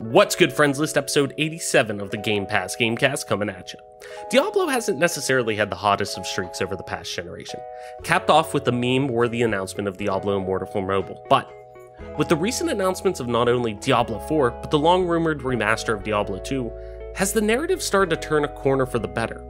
What's good, friends? List episode 87 of the Gamecast coming at you. Diablo hasn't necessarily had the hottest of streaks over the past generation, capped off with the meme-worthy announcement of Diablo Immortal for mobile. But with the recent announcements of not only Diablo 4, but the long-rumored remaster of Diablo 2, has the narrative started to turn a corner for the better?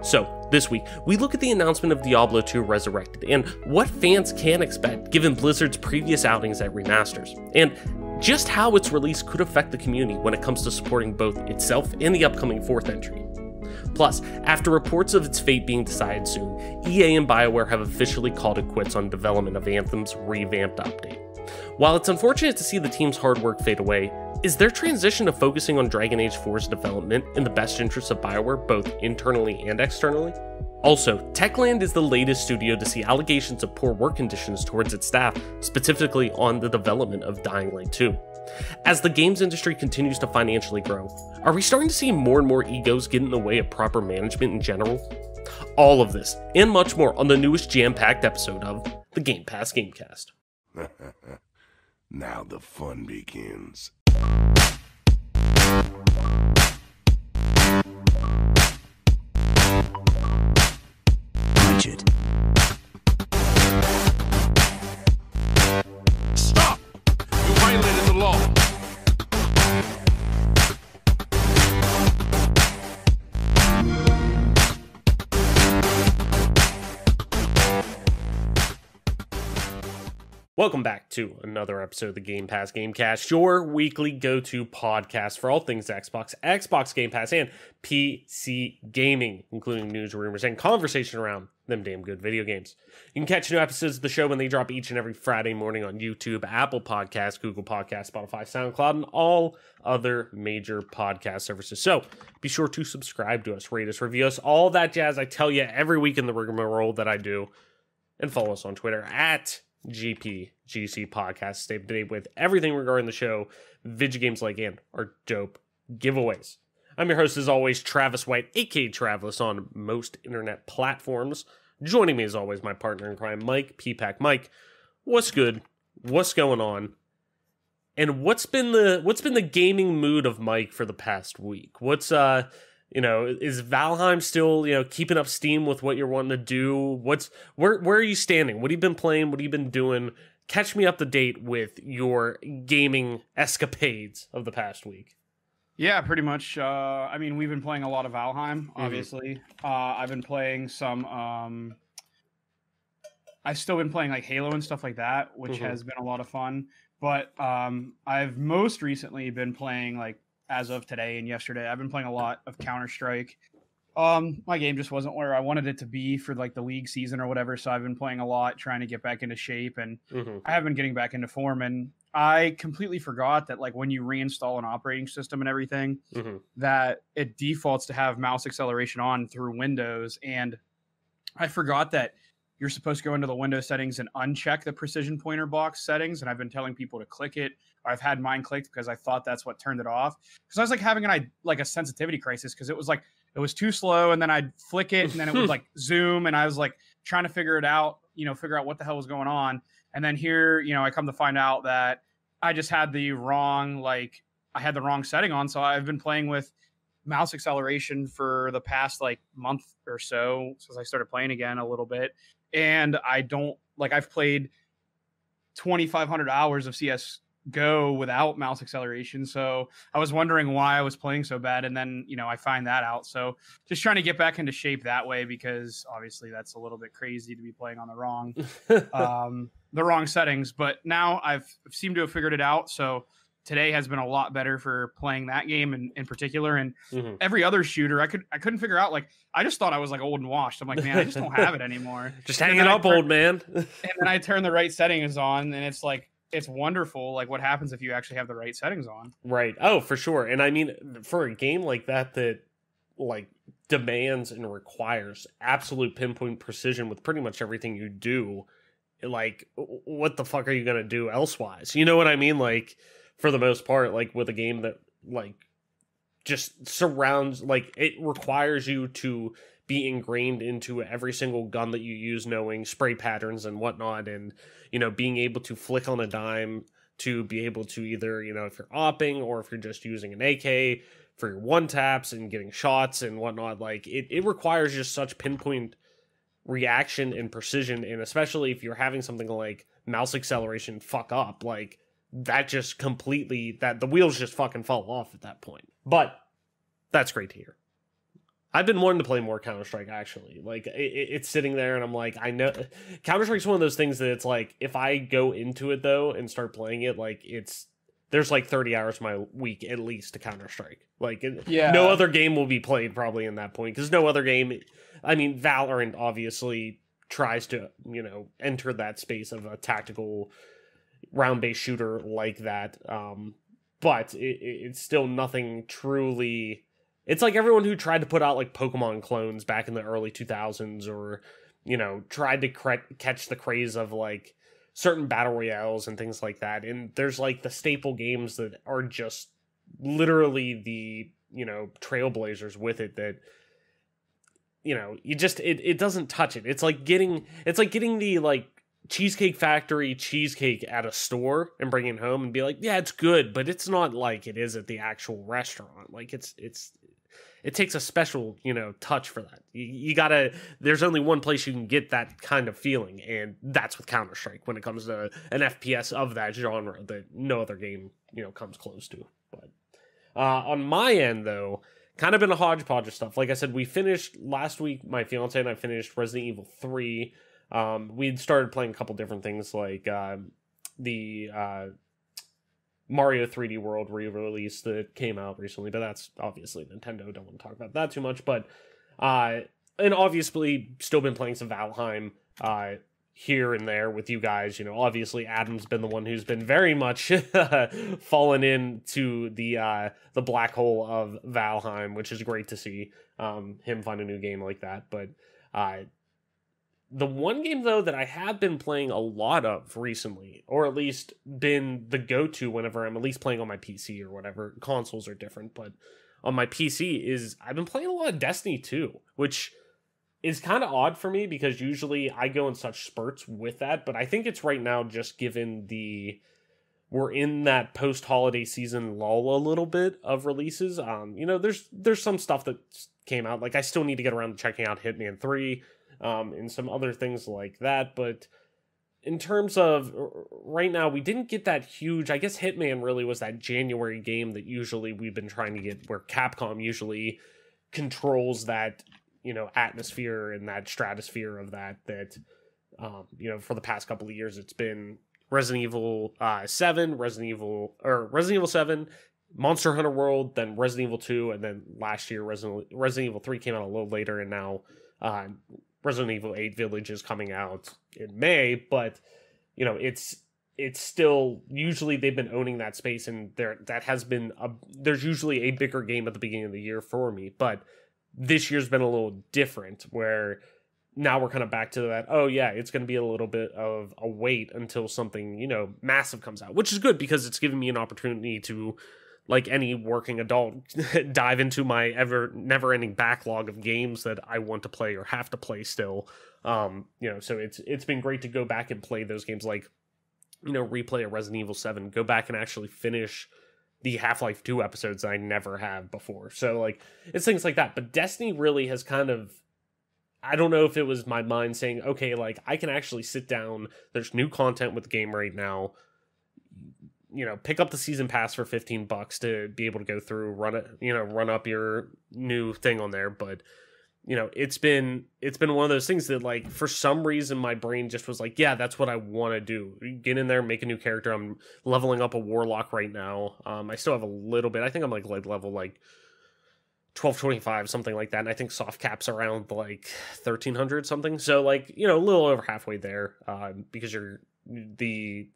So, this week, we look at the announcement of Diablo 2 Resurrected, and what fans can expect given Blizzard's previous outings at remasters, and just how its release could affect the community when it comes to supporting both itself and the upcoming 4th entry. Plus, after reports of its fate being decided soon, EA and BioWare have officially called it quits on development of Anthem's revamped update. While it's unfortunate to see the team's hard work fade away, is their transition to focusing on Dragon Age 4's development in the best interests of BioWare both internally and externally? Also, Techland is the latest studio to see allegations of poor work conditions towards its staff, specifically on the development of Dying Light 2. As the games industry continues to financially grow, are we starting to see more and more egos get in the way of proper management in general? All of this, and much more on the newest jam-packed episode of the Gamecast. Now the fun begins. Richard. Stop! You violated the law. Welcome back to another episode of the Gamecast, your weekly go-to podcast for all things Xbox Game Pass, and PC gaming, including news, rumors, and conversation around them damn good video games. You can catch new episodes of the show when they drop each and every Friday morning on YouTube, Apple Podcasts, Google Podcasts, Spotify, SoundCloud, and all other major podcast services. So be sure to subscribe to us, rate us, review us, all that jazz I tell you every week in the rigmarole that I do, and follow us on Twitter at GPGC Podcast. Stay up to date with everything regarding the show, video games like, and our dope giveaways. I'm your host, as always, Travis White, aka Travis, on most internet platforms. Joining me, as always, my partner in crime, Mike P-Pack. Mike, what's good? What's going on? And what's been the gaming mood of Mike for the past week? What's is Valheim still, keeping up steam with what you're wanting to do? Where are you standing? What have you been playing? What have you been doing? Catch me up to date with your gaming escapades of the past week. Yeah, pretty much. We've been playing a lot of Valheim, obviously. I've been playing some... I've still been playing like Halo and stuff like that, which has been a lot of fun. But I've most recently been playing, like, as of today and yesterday, I've been playing a lot of Counter-Strike. My game just wasn't where I wanted it to be for like the league season or whatever, so I've been playing a lot, trying to get back into shape, and I have been getting back into form. And I completely forgot that, like, when you reinstall an operating system and everything, that it defaults to have mouse acceleration on through Windows, and I forgot that you're supposed to go into the Windows settings and uncheck the precision pointer box settings, and I've been telling people to click it. I've had mine clicked because I thought that's what turned it off. Because I was like having a sensitivity crisis, because it was too slow, and then I'd flick it, and then it would like zoom, and I was like trying to figure it out, figure out what the hell was going on. And then here, I come to find out that I just had the wrong setting on. So I've been playing with mouse acceleration for the past like month or so since I started playing again a little bit. And I've played 2,500 hours of CSGO without mouse acceleration. So I was wondering why I was playing so bad. And then, I find that out. So just trying to get back into shape that way, because obviously that's a little bit crazy to be playing on the wrong settings. But now I've seemed to have figured it out. So today has been a lot better for playing that game in particular. And every other shooter, I couldn't figure out. Like, I just thought I was like old and washed. I'm like, man, I just don't have it anymore. Just hang it up, old man. And then I turn the right settings on, and it's like, it's wonderful. Like, what happens if you actually have the right settings on? Right. Oh, for sure. And I mean, for a game like that like demands and requires absolute pinpoint precision with pretty much everything you do, like, what the fuck are you going to do elsewise? You know what I mean? Like, for the most part, like with a game that like just surrounds, like, it requires you to be ingrained into every single gun that you use, knowing spray patterns and whatnot, and being able to flick on a dime to be able to either, you know, if you're opping or if you're just using an AK for your one taps and getting shots and whatnot, like it requires just such pinpoint reaction and precision. And especially if you're having something like mouse acceleration fuck up, like that just completely, that the wheels just fucking fall off at that point. But that's great to hear. I've been wanting to play more Counter-Strike, actually. Like, it's sitting there, and I'm like, I know... Counter-Strike's one of those things that it's like, if I go into it, though, and start playing it, like, it's... There's, like, 30 hours of my week, at least, to Counter-Strike. Like, no other game will be played, probably, in that point, because no other game... I mean, Valorant, obviously, tries to, you know, enter that space of a tactical round-based shooter like that, but it's still nothing truly... It's like everyone who tried to put out like Pokemon clones back in the early 2000s, or, you know, tried to catch the craze of like certain battle royales and things like that. And there's like the staple games that are just literally the, you know, trailblazers with it that, you know, you just, it doesn't touch it. It's like getting the like Cheesecake Factory cheesecake at a store and bringing it home and be like, yeah, it's good, but it's not like it is at the actual restaurant. Like it takes a special, you know, touch for that. You gotta, there's only one place you can get that kind of feeling, and that's with Counter-Strike when it comes to an FPS of that genre that no other game, you know, comes close to. But on my end, though, kind of been a hodgepodge of stuff. Like I said, we finished last week, my fiance and I finished Resident Evil 3. We'd started playing a couple different things like the Mario 3D World re-release that came out recently, but that's obviously Nintendo. Don't want to talk about that too much. But and obviously still been playing some Valheim here and there with you guys. You know, obviously Adam's been the one who's been very much fallen into the black hole of Valheim, which is great to see him find a new game like that. But the one game, though, that I have been playing a lot of recently, or at least been the go-to whenever I'm at least playing on my PC or whatever, consoles are different, but on my PC is, I've been playing a lot of Destiny 2, which is kind of odd for me because usually I go in such spurts with that, but I think it's right now just given we're in that post-holiday season lull a little bit of releases. You know, there's some stuff that came out, like I still need to get around to checking out Hitman 3, and some other things like that, but in terms of right now, we didn't get that huge, I guess Hitman really was that January game that usually we've been trying to get, where Capcom usually controls that, you know, atmosphere and that stratosphere of that, you know, for the past couple of years, it's been Resident Evil 7, Resident Evil 7, Monster Hunter World, then Resident Evil 2, and then last year Resident Evil 3 came out a little later, and now Resident Evil 8 Village is coming out in May, but, you know, it's still, usually they've been owning that space, and there's usually a bigger game at the beginning of the year for me, but this year's been a little different, where now we're kind of back to that, oh yeah, it's going to be a little bit of a wait until something, you know, massive comes out, which is good because it's giving me an opportunity to, like any working adult, dive into my never-ending backlog of games that I want to play or have to play still. You know, so it's been great to go back and play those games, like, you know, replay a Resident Evil 7, go back and actually finish the Half-Life 2 episodes that I never have before. So, like, it's things like that. But Destiny really has kind of, I don't know if it was my mind saying, okay, like, I can actually sit down, there's new content with the game right now, you know, pick up the season pass for $15 to be able to go through, run up your new thing on there. But, you know, it's been one of those things that, like, for some reason my brain just was like, yeah, that's what I want to do. Get in there, make a new character. I'm leveling up a warlock right now. I still have a little bit. I think I'm like level like 1225, something like that. And I think soft cap's around like 1300 something. So, like, you know, a little over halfway there, because the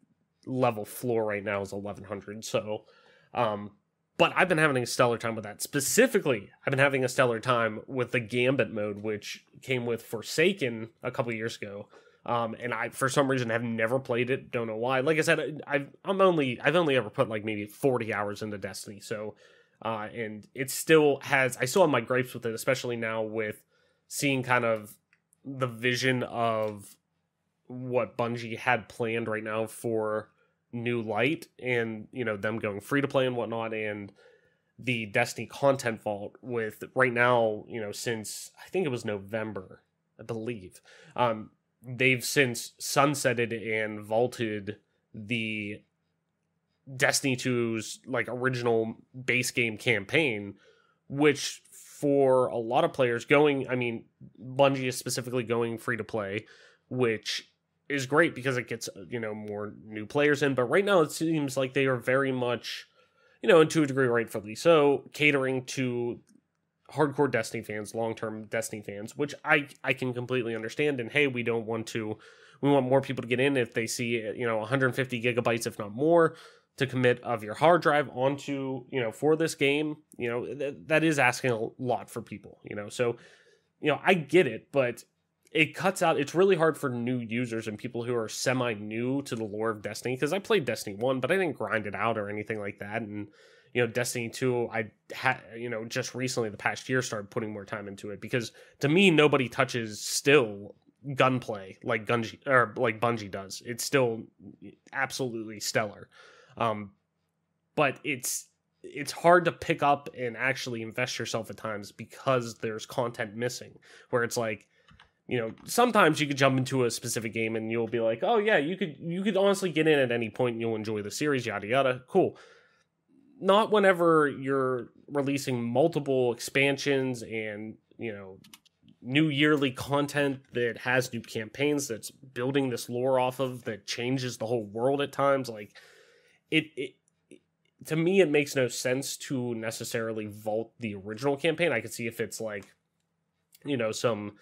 level floor right now is 1100. So, but I've been having a stellar time with that. Specifically, I've been having a stellar time with the Gambit mode, which came with Forsaken a couple years ago. And I, for some reason, have never played it. Don't know why. Like I said, I've only ever put like maybe 40 hours into Destiny. So, and it still has, I still have my gripes with it, especially now with seeing kind of the vision of what Bungie had planned right now for new light, and them going free to play and whatnot, and the Destiny content vault with right now, since I think it was November, I believe, they've since sunsetted and vaulted the Destiny 2's like original base game campaign, which for a lot of players Bungie is specifically going free to play, which is great because it gets, more new players in. But right now it seems like they are very much, and to a degree rightfully so, catering to hardcore Destiny fans, long-term Destiny fans, which I can completely understand. And hey, we want more people to get in if they see, 150 gigabytes, if not more, to commit of your hard drive onto, for this game. That is asking a lot for people, so, I get it, but it cuts out, it's really hard for new users and people who are semi-new to the lore of Destiny, because I played Destiny 1, but I didn't grind it out or anything like that, and, Destiny 2, I had, just recently, the past year, started putting more time into it, because to me, nobody touches still gunplay like Bungie does. It's still absolutely stellar. But it's hard to pick up and actually invest yourself at times because there's content missing, where it's like, sometimes you could jump into a specific game and you'll be like, oh yeah, you could honestly get in at any point and you'll enjoy the series, yada yada, cool. Not whenever you're releasing multiple expansions and, new yearly content that has new campaigns that's building this lore off of, that changes the whole world at times. Like, it to me, it makes no sense to necessarily vault the original campaign. I could see if it's like, some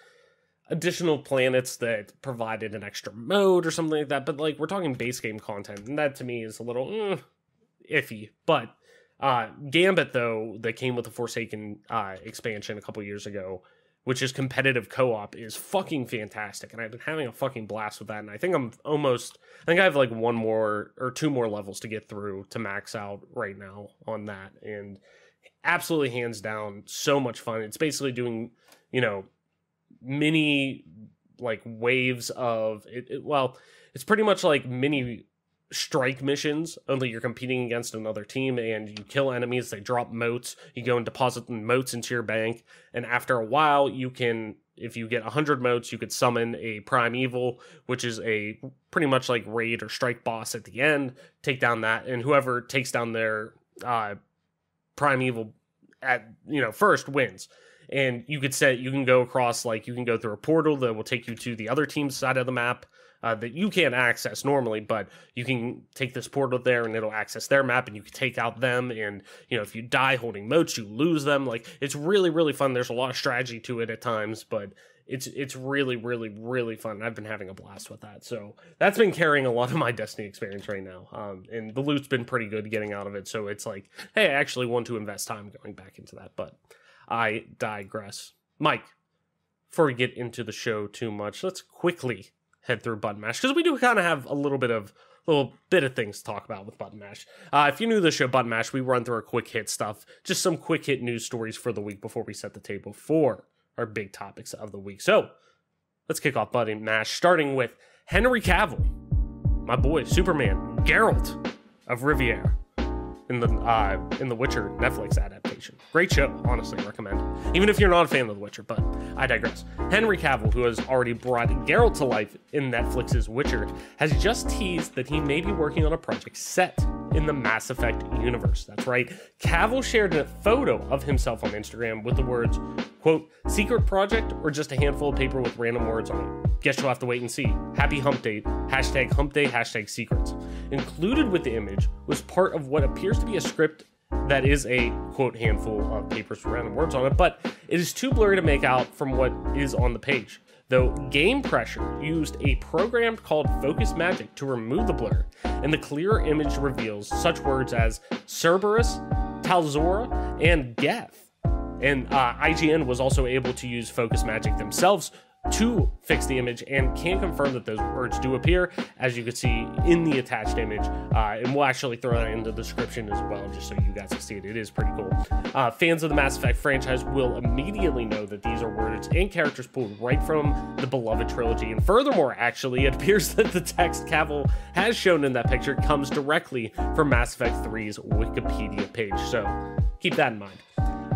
additional planets that provided an extra mode or something like that. But like, we're talking base game content, and that to me is a little iffy. But Gambit, though, that came with the Forsaken expansion a couple years ago, which is competitive co-op, is fucking fantastic. And I've been having a fucking blast with that. And I think I have like one more or two more levels to get through to max out right now on that. And absolutely hands down, so much fun. It's basically doing, mini like waves of it. Well, it's pretty much like mini strike missions, only you're competing against another team and you kill enemies. They drop motes, you go and deposit the motes into your bank, and after a while you can, if you get 100 motes, you could summon a primeval, which is a pretty much like raid or strike boss at the end, take down that, and whoever takes down their primeval at first wins. And you can go across, like, you can go through a portal that will take you to the other team's side of the map that you can't access normally, but you can take this portal there and it'll access their map and you can take out them. And, if you die holding motes, you lose them. Like, it's really, really fun. There's a lot of strategy to it at times, but it's really, really, really fun. I've been having a blast with that. So that's been carrying a lot of my Destiny experience right now. And the loot's been pretty good getting out of it. So it's like, hey, I actually want to invest time going back into that, but I digress. Mike, before we get into the show too much, let's quickly head through Button Mash, because we do kind of have a little bit of things to talk about with Button Mash. If you're new to the show, Button Mash, we run through our quick hit stuff, just some quick hit news stories for the week before we set the table for our big topics of the week. So let's kick off Button Mash, starting with Henry Cavill, my boy Superman, Geralt of Rivia, in the Witcher Netflix adaptation. Great show, honestly, recommend. Even if you're not a fan of The Witcher, but I digress. Henry Cavill, who has already brought Geralt to life in Netflix's Witcher, has just teased that he may be working on a project set in the Mass Effect universe. That's right. Cavill shared a photo of himself on Instagram with the words, quote, "secret project or just a handful of paper with random words on it? Guess you'll have to wait and see. Happy hump date. Hashtag hump day, hashtag secrets." Included with the image was part of what appears to be a script that is a, quote, handful of papers with random words on it, but it is too blurry to make out from what is on the page. Though Game Pressure used a program called Focus Magic to remove the blur, and the clearer image reveals such words as Cerberus, Talzora, and Geth. And IGN was also able to use Focus Magic themselves to fix the image and can confirm that those words do appear, as you can see in the attached image. And we'll actually throw that in the description as well, just so you guys can see it. It is pretty cool. Fans of the Mass Effect franchise will immediately know that these are words and characters pulled right from the beloved trilogy. And furthermore, actually, it appears that the text Cavill has shown in that picture comes directly from Mass Effect 3's Wikipedia page. So keep that in mind.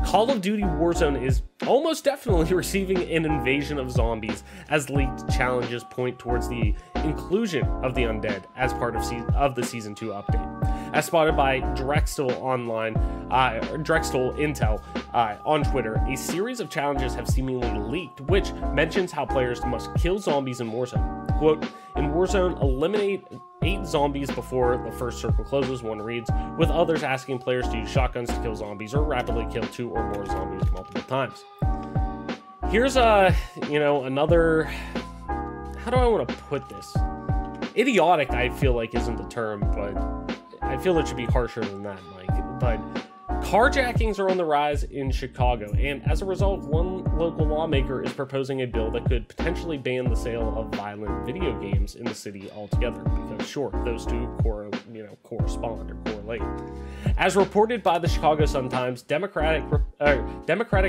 Call of Duty Warzone is almost definitely receiving an invasion of zombies, as leaked challenges point towards the inclusion of the undead as part of the Season 2 update. As spotted by Drexel Intel on Twitter, a series of challenges have seemingly leaked, which mentions how players must kill zombies in Warzone. Quote, in Warzone, eliminate 8 zombies before the first circle closes, one reads, with others asking players to use shotguns to kill zombies or rapidly kill 2 or more zombies multiple times. Here's another, how do I want to put this? Idiotic, I feel like, isn't the term, but I feel it should be harsher than that, Mike. But carjackings are on the rise in Chicago, and as a result, one local lawmaker is proposing a bill that could potentially ban the sale of violent video games in the city altogether, because sure, those two correspond or correlate. As reported by the Chicago Sun-Times, Democratic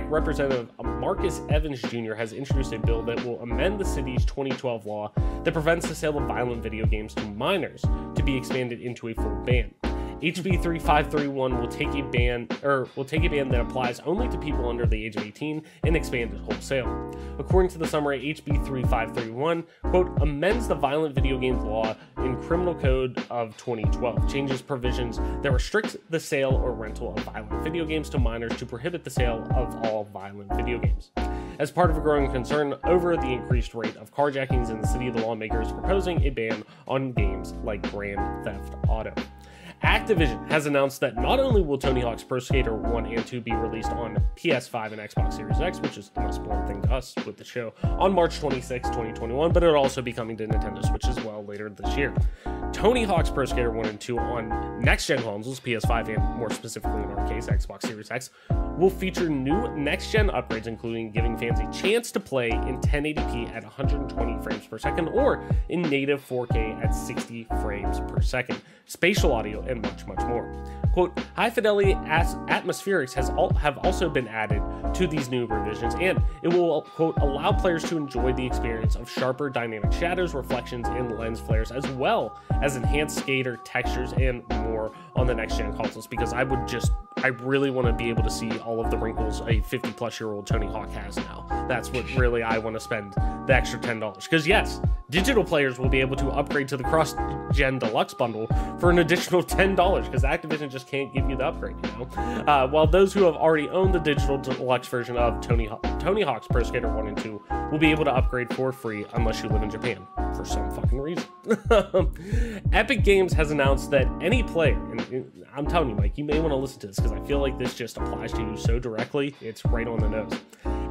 Representative Marcus Evans Jr. has introduced a bill that will amend the city's 2012 law that prevents the sale of violent video games to minors to be expanded into a full ban. HB 3531 will take a ban that applies only to people under the age of 18 and expand it wholesale. According to the summary, HB 3531, quote, amends the violent video games law in Criminal Code of 2012, changes provisions that restrict the sale or rental of violent video games to minors to prohibit the sale of all violent video games. As part of a growing concern over the increased rate of carjackings in the city, the lawmaker is proposing a ban on games like Grand Theft Auto. Activision has announced that not only will Tony Hawk's Pro Skater 1 and 2 be released on PS5 and Xbox Series X, which is the most important thing to us with the show, on March 26, 2021, but it'll also be coming to Nintendo Switch as well later this year. Tony Hawk's Pro Skater 1 and 2 on next-gen consoles, PS5 and more specifically in our case, Xbox Series X, will feature new next-gen upgrades, including giving fans a chance to play in 1080p at 120 frames per second or in native 4K at 60 frames per second, spatial audio, and much more. Quote, high-fidelity atmospherics have also been added to these new revisions, and it will, quote, allow players to enjoy the experience of sharper dynamic shadows, reflections, and lens flares, as well as enhanced skater textures and more on the next-gen consoles, because I really want to be able to see all of the wrinkles a 50-plus-year-old Tony Hawk has now. That's what really I want to spend the extra $10. Because yes, digital players will be able to upgrade to the cross-gen deluxe bundle for an additional $10, because Activision just can't give you the upgrade, while those who have already owned the digital deluxe version of Tony Hawk's Pro Skater 1 and 2 will be able to upgrade for free unless you live in Japan for some fucking reason. Epic Games has announced that any player, and I'm telling you, Mike, you may want to listen to this because I feel like this just applies to you so directly, it's right on the nose.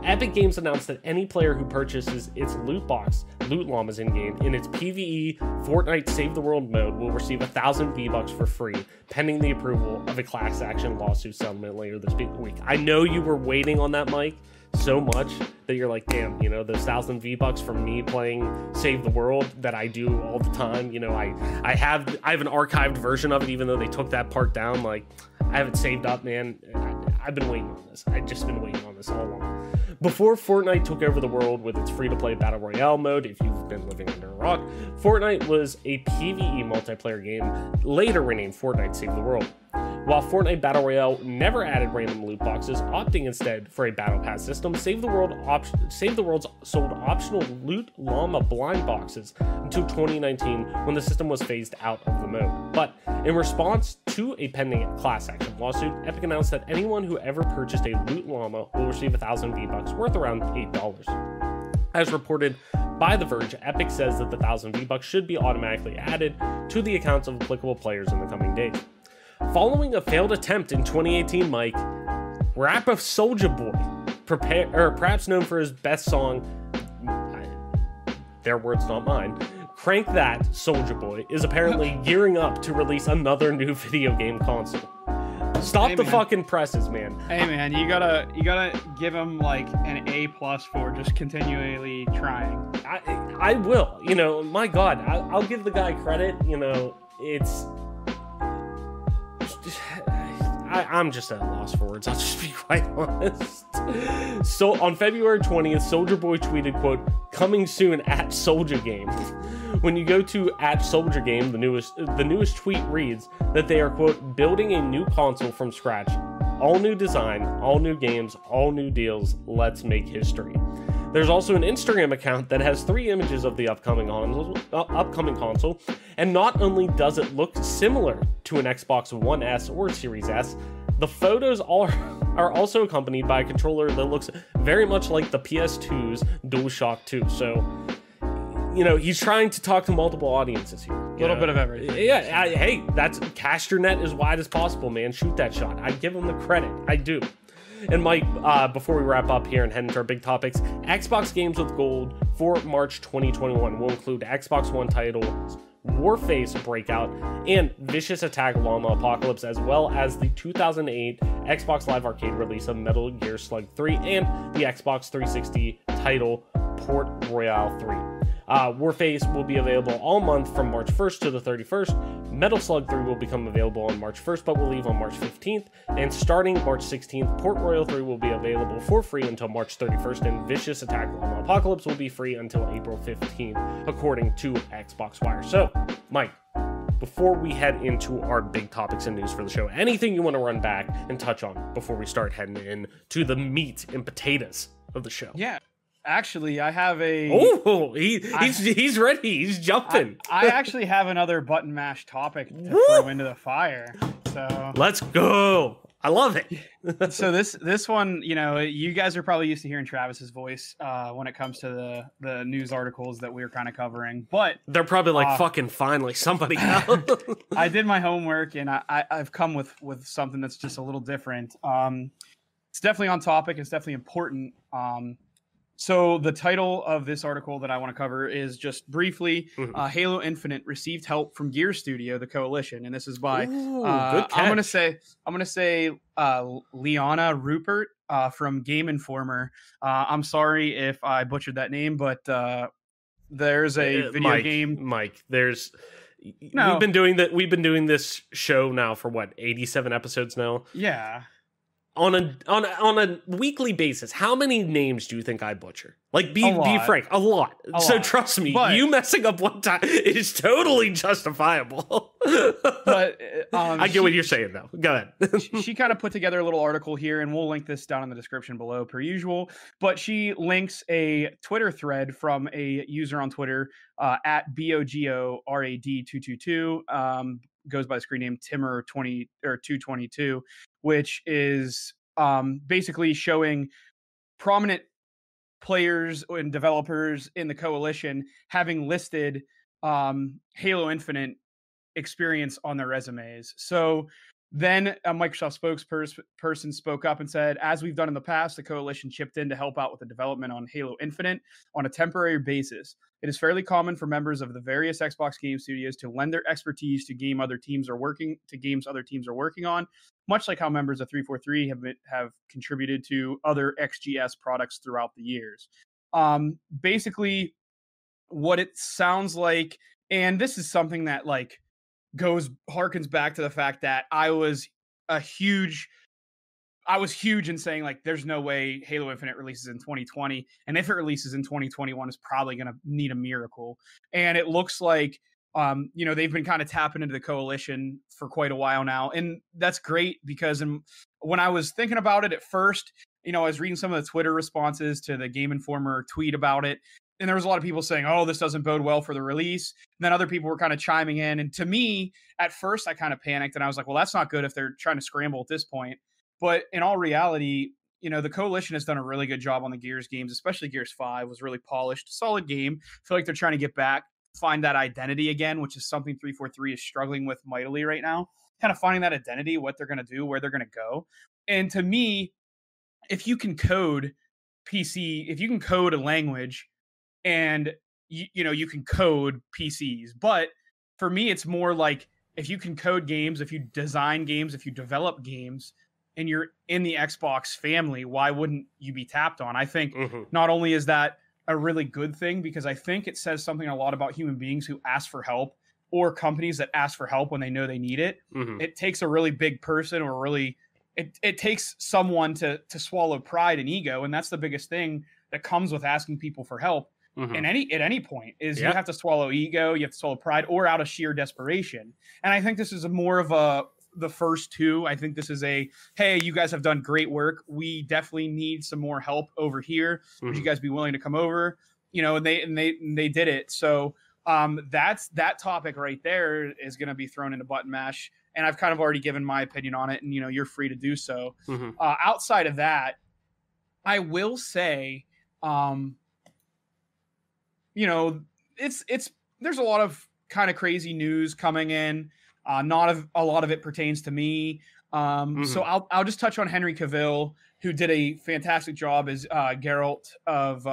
Epic Games announced that any player who purchases its loot llamas in-game in its PvE Fortnite Save the World mode will receive 1,000 V-Bucks for free, pending the approval of a class action lawsuit settlement later this week. I know you were waiting on that, Mike, so much that you're like, damn, those 1,000 V-Bucks from me playing Save the World that I do all the time. I have an archived version of it, even though they took that part down. Like, I have it saved up, man. I've been waiting on this. I've just been waiting on this all along. Before Fortnite took over the world with its free-to-play Battle Royale mode, if you've been living under a rock, Fortnite was a PvE multiplayer game, later renamed Fortnite Save the World. While Fortnite Battle Royale never added random loot boxes, opting instead for a battle pass system, Save the World's sold optional loot llama blind boxes until 2019, when the system was phased out of the mode. But in response to a pending class action lawsuit, Epic announced that anyone who ever purchased a loot llama will receive 1,000 V-Bucks, worth around $8. As reported by The Verge, Epic says that the 1,000 V-Bucks should be automatically added to the accounts of applicable players in the coming days. Following a failed attempt in 2018, Mike, rapper Soulja Boy, perhaps known for his best song, their words not mine, Crank That, Soulja Boy, is apparently gearing up to release another new video game console. Stop the fucking presses, man. Hey man, you gotta give him like an A+ for just continually trying. I will. You know, my God, I'll give the guy credit. You know, it's. I'm just at a loss for words. I'll just be quite honest. So on February 20th, Soldier Boy tweeted, quote, "Coming soon at Soldier Game." When you go to at Soldier Game, the newest tweet reads that they are, quote, "building a new console from scratch. All new design, all new games, all new deals. Let's make history." There's also an Instagram account that has 3 images of the upcoming console, and not only does it look similar to an Xbox One S or Series S, the photos are also accompanied by a controller that looks very much like the PS2's DualShock 2. So, you know, he's trying to talk to multiple audiences here. A little bit of everything. Yeah, hey, that's cast your net as wide as possible, man. Shoot that shot. I give him the credit. I do. And Mike, before we wrap up here and head into our big topics, Xbox Games with Gold for March 2021 will include Xbox One titles Warface Breakout and Vicious Attack Llama Apocalypse, as well as the 2008 Xbox Live Arcade release of Metal Gear Slug 3 and the Xbox 360 title Port Royale 3. Warface will be available all month from March 1st to the 31st. Metal Slug 3 will become available on March 1st, but will leave on March 15th. And starting March 16th, Port Royale 3 will be available for free until March 31st, and Vicious Attack Llama Apocalypse will be free until April 15th, according to Xbox Wire. So, Mike, before we head into our big topics and news for the show, anything you want to run back and touch on before we start heading into the meat and potatoes of the show? Yeah. Actually, I have a... Oh, he's ready. He's jumping. I actually have another button mash topic to throw into the fire. So let's go. I love it. So this one, you know, you guys are probably used to hearing Travis's voice when it comes to the news articles that we're kind of covering. But they're probably like, fucking finally somebody else. I did my homework, and I've come with something that's just a little different. It's definitely on topic. It's definitely important. So the title of this article that I want to cover is just briefly, Halo Infinite received help from Gear Studio, the coalition, and this is by I'm gonna say Liana Rupert from Game Informer. I'm sorry if I butchered that name, but there's a video game. Mike, we've been doing this show now for what, 87 episodes now? Yeah. On a weekly basis, how many names do you think I butcher? Like, be frank, a lot. So trust me, you messing up one time is totally justifiable. But I get what you're saying, though. Go ahead. She kind of put together a little article here, and we'll link this down in the description below, per usual. But she links a Twitter thread from a user on Twitter at BOGORAD222. Goes by the screen name Timmer20 or 222, which is basically showing prominent players and developers in the coalition having listed Halo Infinite experience on their resumes. So then a Microsoft spokesperson spoke up and said, as we've done in the past, the coalition chipped in to help out with the development on Halo Infinite on a temporary basis. It is fairly common for members of the various Xbox game studios to lend their expertise to games other teams are working on, much like how members of 343 have contributed to other XGS products throughout the years. Basically, what it sounds like, and this is something that like harkens back to the fact that I was huge in saying like there's no way Halo Infinite releases in 2020, and if it releases in 2021 it's probably going to need a miracle. And it looks like they've been kind of tapping into the coalition for quite a while now, and that's great because when I was thinking about it at first, I was reading some of the Twitter responses to the Game Informer tweet about it, and there was a lot of people saying, oh, this doesn't bode well for the release. And then other people were kind of chiming in. And to me, at first, I kind of panicked. And I was like, well, that's not good if they're trying to scramble at this point. But in all reality, the coalition has done a really good job on the Gears games, especially Gears 5 was really polished. Solid game. I feel like they're trying to get back, find that identity again, which is something 343 is struggling with mightily right now. Kind of finding that identity, what they're going to do, where they're going to go. And to me, if you can code if you can code a language, and you can code PCs, but for me it's more like if you can code games, if you design games, if you develop games, and you're in the Xbox family, why wouldn't you be tapped on? I think not only is that a really good thing, because I think it says something a lot about human beings who ask for help, or companies that ask for help when they know they need it. It takes a really big person, or really it takes someone to swallow pride and ego, and that's the biggest thing that comes with asking people for help. And at any point is you have to swallow ego, you have to swallow pride, or out of sheer desperation. And I think this is more of the first two. I think this is hey, you guys have done great work. We definitely need some more help over here. Would you guys be willing to come over? And they did it. So that's that topic right there is going to be thrown into Button Mash. And I've kind of already given my opinion on it, and you're free to do so. Outside of that, I will say, it's there's a lot of kind of crazy news coming in. Not a lot of it pertains to me. So I'll just touch on Henry Cavill, who did a fantastic job as Geralt of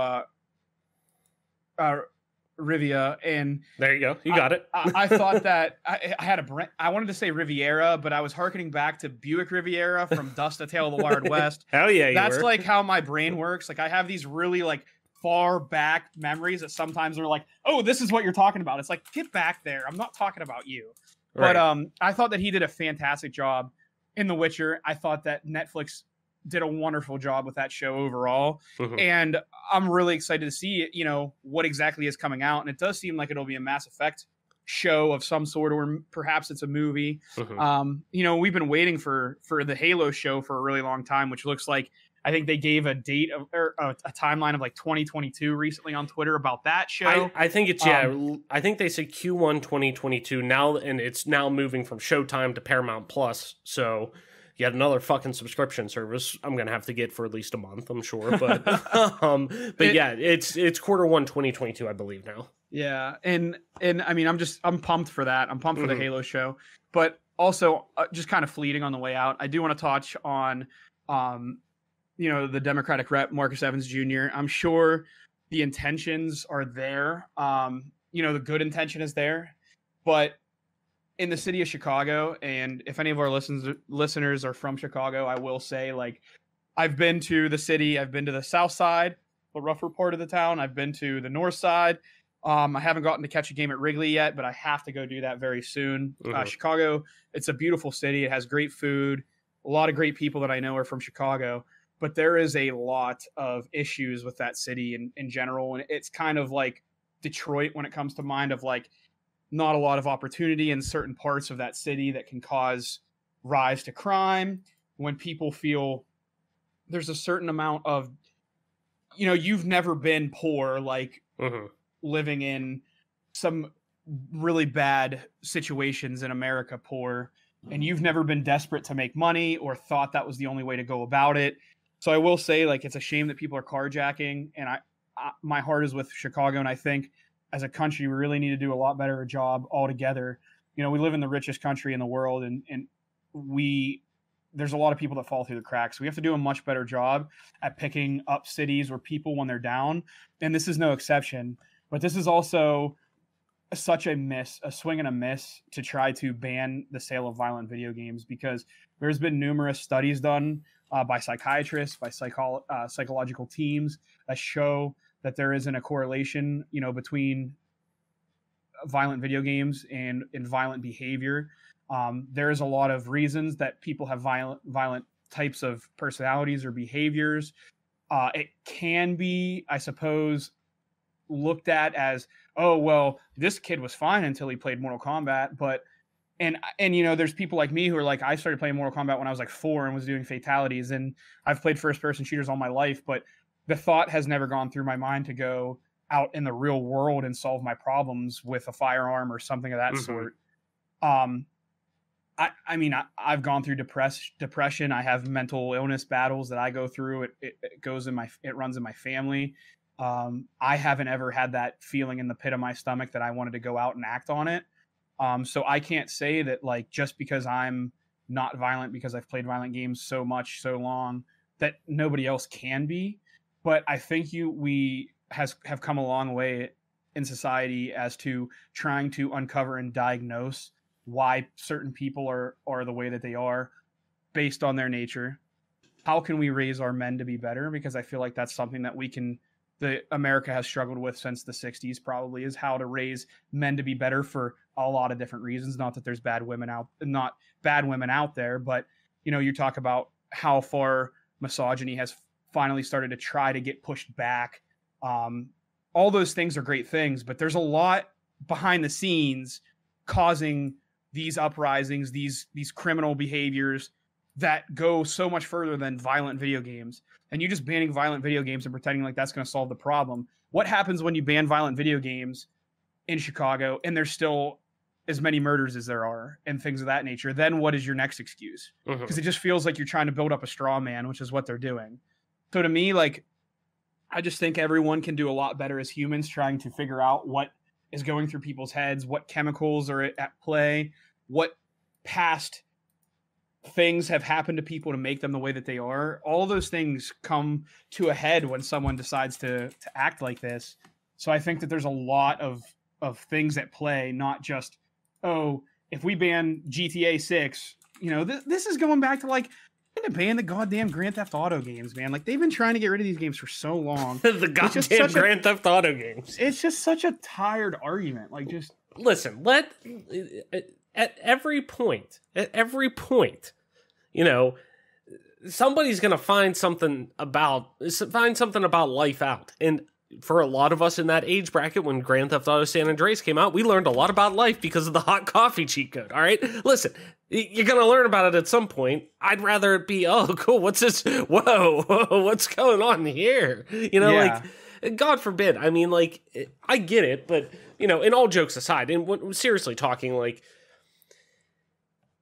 Rivia. And there you go. You got it. I thought that I wanted to say Riviera, but I was hearkening back to Buick Riviera from Dust: A Tale of the Wild West. Hell yeah. That's like how my brain works. Like I have these really like far back memories that sometimes are like, oh, this is what you're talking about. It's like, get back there. I'm not talking about you. Right. But I thought that he did a fantastic job in The Witcher. I thought that Netflix did a wonderful job with that show overall. And I'm really excited to see what exactly is coming out. And it does seem like it'll be a Mass Effect show of some sort, or perhaps it's a movie. We've been waiting for the Halo show for a really long time, which looks like, I think they gave a date or a timeline of like 2022 recently on Twitter about that show. I think it's, I think they said Q1 2022 now, and it's now moving from Showtime to Paramount Plus. So yet another fucking subscription service I'm going to have to get for at least a month, I'm sure. But, it's quarter one 2022, I believe now. Yeah. And I mean, I'm pumped for that. I'm pumped for the Halo show, but also just kind of fleeting on the way out. I do want to touch on, the Democratic rep, Marcus Evans Jr. I'm sure the intentions are there. The good intention is there. But in the city of Chicago, and if any of our listeners are from Chicago, I will say, like, I've been to the city. I've been to the south side, the rougher part of the town. I've been to the north side. I haven't gotten to catch a game at Wrigley yet, but I have to go do that very soon. Chicago, it's a beautiful city. It has great food. A lot of great people that I know are from Chicago. But there is a lot of issues with that city in general. And it's kind of like Detroit when it comes to mind, of like not a lot of opportunity in certain parts of that city that can cause rise to crime. When people feel there's a certain amount of, you've never been poor, like living in some really bad situations in America, poor, and you've never been desperate to make money or thought that was the only way to go about it. So I will say, like, it's a shame that people are carjacking, and my heart is with Chicago. And I think as a country, we really need to do a lot better job altogether. We live in the richest country in the world, and there's a lot of people that fall through the cracks. We have to do a much better job at picking up cities or people when they're down. And this is no exception, but this is also such a swing and a miss to try to ban the sale of violent video games, because there's been numerous studies done by psychiatrists, by psychological teams that show that there isn't a correlation, between violent video games and violent behavior. There is a lot of reasons that people have violent types of personalities or behaviors. It can be, I suppose, looked at as, oh, well, this kid was fine until he played Mortal Kombat. But and there's people like me who are like, I started playing Mortal Kombat when I was like 4 and was doing fatalities, and I've played first person shooters all my life, but the thought has never gone through my mind to go out in the real world and solve my problems with a firearm or something of that sort. I've gone through depression. I have mental illness battles that I go through. It runs in my family. I haven't ever had that feeling in the pit of my stomach that I wanted to go out and act on it. So I can't say that, like, just because I'm not violent because I've played violent games so much, so long, that nobody else can be. But I think we have come a long way in society as to trying to uncover and diagnose why certain people are the way that they are based on their nature. How can we raise our men to be better? Because I feel like that's something that America has struggled with since the 60s, probably, is how to raise men to be better for a lot of different reasons. Not that there's not bad women out there, but you talk about how far misogyny has finally started to try to get pushed back. All those things are great things, but there's a lot behind the scenes causing these uprisings, these criminal behaviors that go so much further than violent video games. And you just banning violent video games and pretending like that's going to solve the problem. What happens when you ban violent video games in Chicago and there's still as many murders as there are and things of that nature? Then what is your next excuse? Because it just feels like you're trying to build up a straw man, which is what they're doing. So to me, like, I just think everyone can do a lot better as humans, trying to figure out what is going through people's heads, what chemicals are at play, what past things have happened to people to make them the way that they are. All those things come to a head when someone decides to act like this. So I think that there's a lot of things at play, not just, oh, if we ban GTA 6, this is going back to like, to ban the goddamn Grand Theft Auto games, man. Like, they've been trying to get rid of these games for so long. The goddamn Grand Theft Auto games. It's just such a tired argument. Like, just listen. At every point, somebody's gonna find something about life out. And for a lot of us in that age bracket, when Grand Theft Auto San Andreas came out, we learned a lot about life because of the hot coffee cheat code. All right, listen, you're gonna learn about it at some point. I'd rather it be, oh, cool, what's this? Whoa, what's going on here? Like, God forbid. I mean, like, I get it, but in all jokes aside, and seriously talking, like,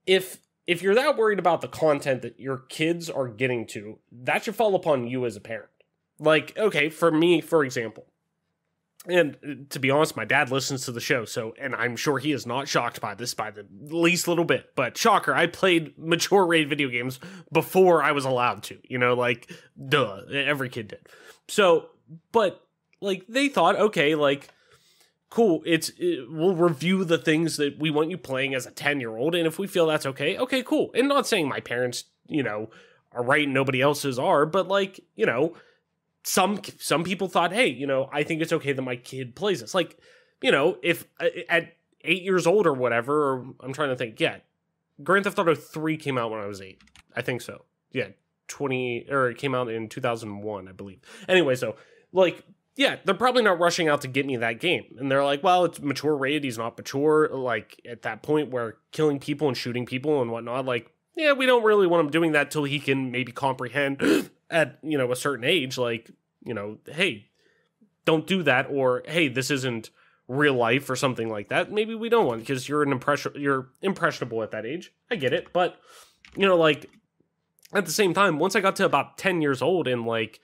if you're that worried about the content that your kids are getting to, that should fall upon you as a parent. Like, okay, for me, for example, and to be honest, my dad listens to the show, and I'm sure he is not shocked by this by the least little bit, but shocker, I played mature rated video games before I was allowed to, like, duh, every kid did. So, but, like, they thought, okay, like, cool, we'll review the things that we want you playing as a 10-year-old, and if we feel that's okay, cool. And not saying my parents, are right and nobody else's are, but, like, some people thought, hey, I think it's okay that my kid plays this. Like, if at 8 years old or whatever, or I'm trying to think, Grand Theft Auto 3 came out when I was 8. I think so. Yeah, it came out in 2001, I believe. Anyway, so, like, yeah, they're probably not rushing out to get me that game. And they're like, well, it's mature rated, he's not mature. Like, at that point where killing people and shooting people and whatnot, like, yeah, we don't really want him doing that till he can maybe comprehend at, a certain age, like, hey, don't do that, or hey, this isn't real life or something like that. Maybe we don't want, because you're impressionable at that age. I get it, but like, at the same time, once I got to about 10 years old and, like,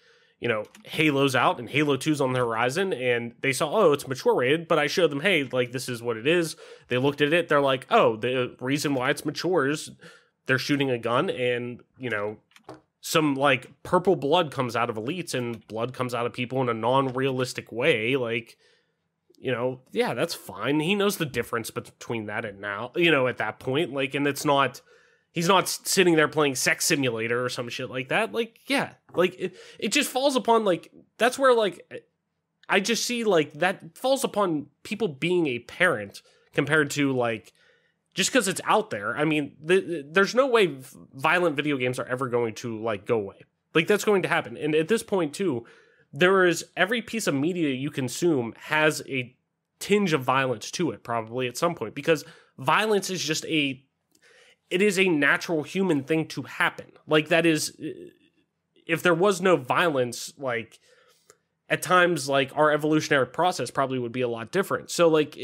Halo's out and Halo 2's on the horizon, and they saw, oh, it's mature rated, but I showed them, hey, like, this is what it is. They looked at it, they're like, oh, the reason why it's mature is they're shooting a gun and, some, like, purple blood comes out of elites and blood comes out of people in a non-realistic way. Like, yeah, that's fine. He knows the difference between that and now, at that point. Like, and he's not sitting there playing Sex Simulator or some shit like that. Like, yeah, like, it just falls upon, like, that's where, like, I just see, like, that falls upon people being a parent compared to, like, just because it's out there. I mean, there's no way violent video games are ever going to, like, go away. Like, that's going to happen. And at this point, too, every piece of media you consume has a tinge of violence to it, probably at some point, because violence is just it is a natural human thing to happen. Like, that is, if there was no violence, like, at times, like, our evolutionary process probably would be a lot different. So, like,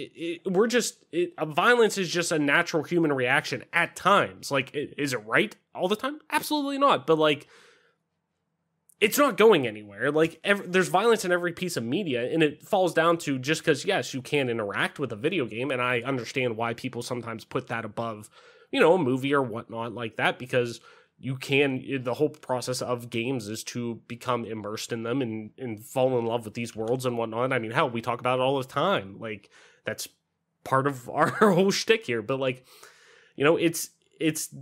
violence is just a natural human reaction at times. Like, is it right all the time? Absolutely not. But, like, it's not going anywhere. Like, there's violence in every piece of media, and it falls down to, just because, yes, you can interact with a video game, and I understand why people sometimes put that above, a movie or whatnot like that, because the whole process of games is to become immersed in them and fall in love with these worlds and whatnot. I mean, hell, we talk about it all the time. Like, that's part of our whole shtick here. But like, you know, it's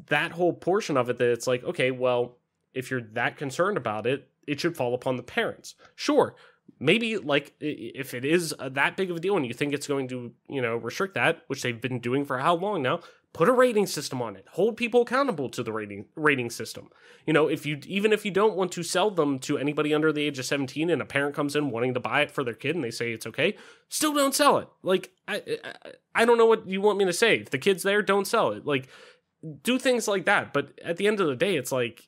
that whole portion of it that it's like, okay, well, if you're that concerned about it, it should fall upon the parents. Sure, maybe like if it is that big of a deal and you think it's going to, you know, restrict that, which they've been doing for how long now, put a rating system on it. Hold people accountable to the rating system. You know, even if you don't want to sell them to anybody under the age of 17 and a parent comes in wanting to buy it for their kid and they say it's okay, still don't sell it. Like, I don't know what you want me to say. If the kid's there, don't sell it. Like, do things like that. But at the end of the day, it's like,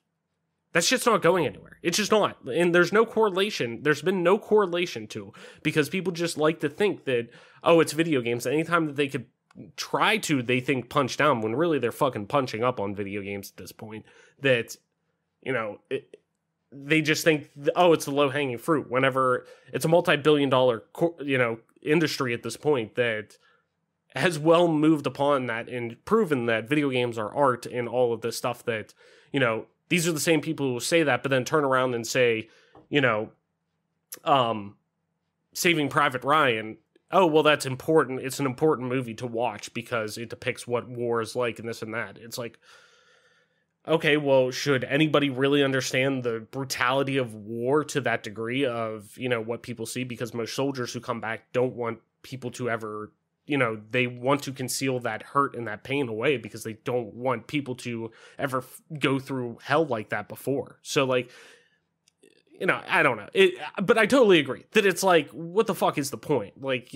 that shit's not going anywhere. It's just not. And there's no correlation. There's been no correlation to, because people just like to think that, oh, it's video games. Anytime that they could try to, they think punch down, when really they're fucking punching up on video games at this point. That, you know, they just think, oh, it's the low-hanging fruit. Whenever it's a multi-billion-dollar, you know, industry at this point that has well moved upon that and proven that video games are art and all of this stuff that, you know, these are the same people who say that, but then turn around and say, you know, Saving Private Ryan, oh, well, that's important. It's an important movie to watch because it depicts what war is like and this and that. It's like, okay, well, should anybody really understand the brutality of war to that degree of, you know, what people see? Because most soldiers who come back don't want people to ever, you know, they want to conceal that hurt and that pain away because they don't want people to ever go through hell like that before. So, like, you know, I don't know. But I totally agree that it's like, what the fuck is the point? Like,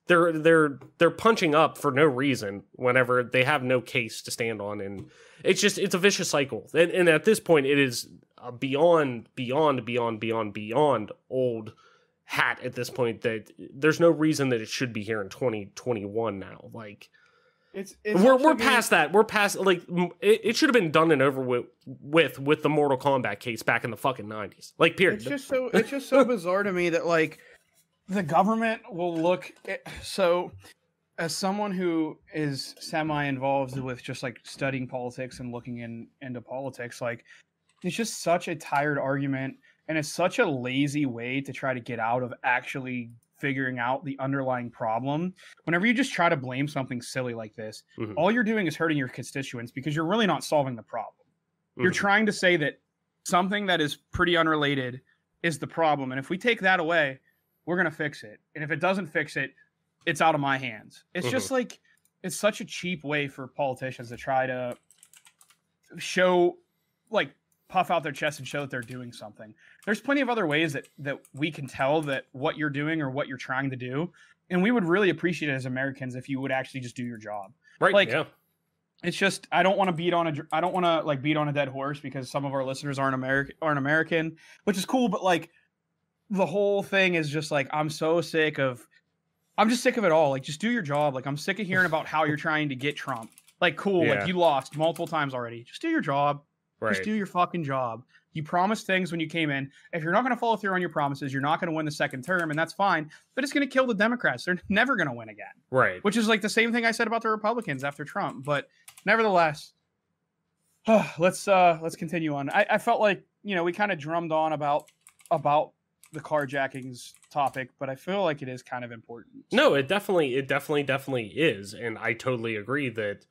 they're punching up for no reason whenever they have no case to stand on, and it's a vicious cycle. And at this point, it is a beyond old hat at this point that there's no reason that it should be here in 2021 now. Like, we're past that. We're past, like, it should have been done and over with the Mortal Kombat case back in the fucking 90s. Like, period. It's just so bizarre to me that, like, the government will look so, as someone who is semi-involved with just like studying politics and looking into politics, like, it's just such a tired argument, and it's such a lazy way to try to get out of actually figuring out the underlying problem. Whenever you just try to blame something silly like this, all you're doing is hurting your constituents because you're really not solving the problem. You're trying to say that something that is pretty unrelated is the problem, and if we take that away, we're going to fix it. And if it doesn't fix it, it's out of my hands. It's just like, it's such a cheap way for politicians to try to show, like, puff out their chest and show that they're doing something. There's plenty of other ways that we can tell that what you're doing or what you're trying to do. And we would really appreciate it as Americans if you would actually just do your job. Right. Like, yeah. It's just, I don't want to beat on a dead horse because some of our listeners aren't American, which is cool. But like, the whole thing is just like, I'm just sick of it all. Like, just do your job. Like, I'm sick of hearing about how you're trying to get Trump. Like, cool. Yeah. Like, you lost multiple times already. Just do your job. Right. Just do your fucking job. You promised things when you came in. If you're not going to follow through on your promises, you're not going to win the second term, and that's fine. But it's going to kill the Democrats. They're never going to win again. Right. Which is like the same thing I said about the Republicans after Trump. But nevertheless, let's continue on. I felt like, you know, we kind of drummed on about the carjackings topic, but I feel like it is kind of important. No, it definitely is, and I totally agree that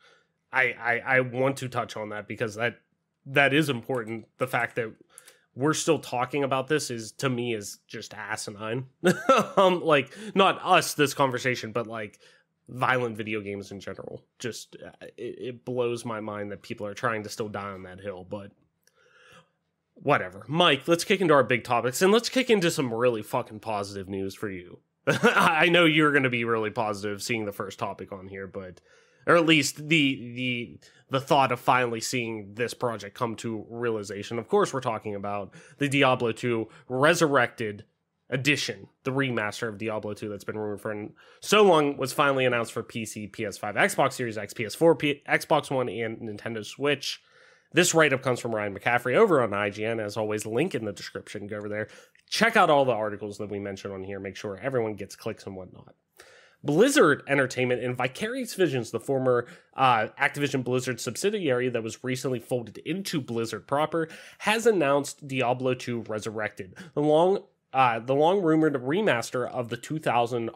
I want to touch on that because that is important. The fact that we're still talking about this is, to me, is just asinine. Like, not us, this conversation, but like violent video games in general. Just it blows my mind that people are trying to still die on that hill, but whatever. Mike, let's kick into our big topics, and let's kick into some really fucking positive news for you. I know you're going to be really positive seeing the first topic on here, but, or at least the thought of finally seeing this project come to realization. Of course, we're talking about the Diablo 2 Resurrected Edition, the remaster of Diablo 2 that's been rumored for so long, was finally announced for PC, PS5, Xbox Series X, PS4, Xbox One, and Nintendo Switch. This write-up comes from Ryan McCaffrey over on IGN. As always, link in the description. Go over there. Check out all the articles that we mentioned on here. Make sure everyone gets clicks and whatnot. Blizzard Entertainment and Vicarious Visions, the former Activision Blizzard subsidiary that was recently folded into Blizzard proper, has announced Diablo 2 Resurrected. The the long-rumored remaster of the 2000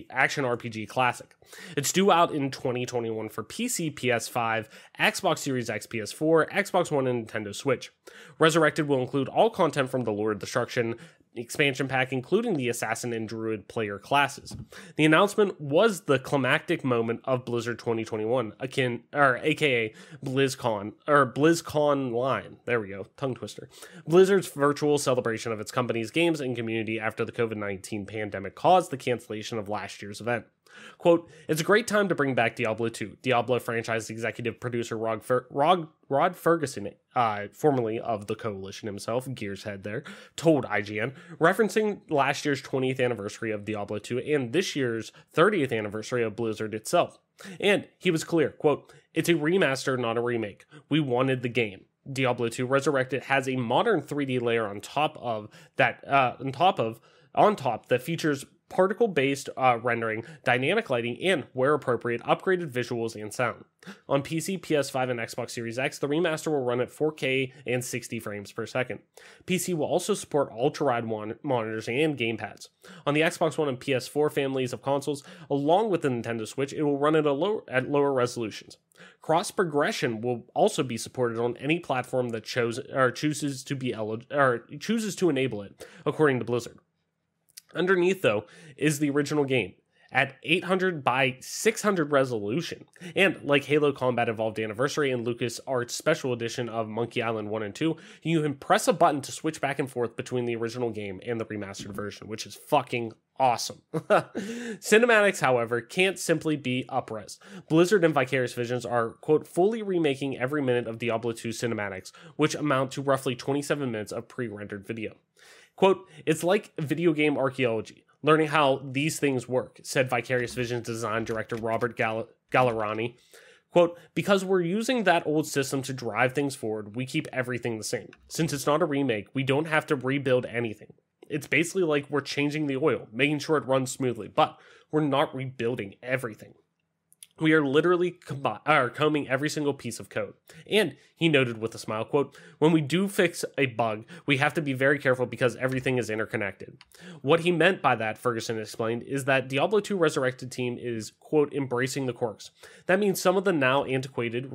action RPG classic. It's due out in 2021 for PC, PS5, Xbox Series X, PS4, Xbox One, and Nintendo Switch. Resurrected will include all content from the Lord of Destruction expansion pack, including the Assassin and Druid player classes. The announcement was the climactic moment of Blizzard 2021, aka BlizzCon line. There we go, tongue twister. Blizzard's virtual celebration of its company's games and community after the COVID-19 pandemic caused the cancellation of last year's event. Quote, "It's a great time to bring back Diablo 2. Diablo franchise executive producer Rod Ferguson, formerly of the Coalition himself, Gears head there, told IGN, referencing last year's 20th anniversary of Diablo 2 and this year's 30th anniversary of Blizzard itself. And he was clear, quote, "It's a remaster, not a remake. We wanted the game. Diablo 2 Resurrected has a modern 3D layer on top that features particle-based rendering, dynamic lighting, and, where appropriate, upgraded visuals and sound. On PC, PS5, and Xbox Series X, the remaster will run at 4K and 60 frames per second. PC will also support ultra-wide monitors and gamepads. On the Xbox One and PS4 families of consoles, along with the Nintendo Switch, it will run at lower resolutions. Cross-progression will also be supported on any platform that chooses to enable it, according to Blizzard. Underneath, though, is the original game at 800 by 600 resolution. And like Halo Combat Evolved Anniversary and LucasArts Special Edition of Monkey Island 1 and 2, you can press a button to switch back and forth between the original game and the remastered version, which is fucking awesome. Cinematics, however, can't simply be up-res. Blizzard and Vicarious Visions are, quote, fully remaking every minute of Diablo 2 cinematics, which amount to roughly 27 minutes of pre-rendered video. Quote, "It's like video game archaeology, learning how these things work," said Vicarious Visions design director Robert Gallerani. Quote, "Because we're using that old system to drive things forward, we keep everything the same. Since it's not a remake, we don't have to rebuild anything. It's basically like we're changing the oil, making sure it runs smoothly, but we're not rebuilding everything. We are literally combing every single piece of code." And he noted with a smile, quote, "When we do fix a bug, we have to be very careful because everything is interconnected." What he meant by that, Ferguson explained, is that Diablo 2 Resurrected team is, quote, "embracing the quirks." That means some of the now antiquated,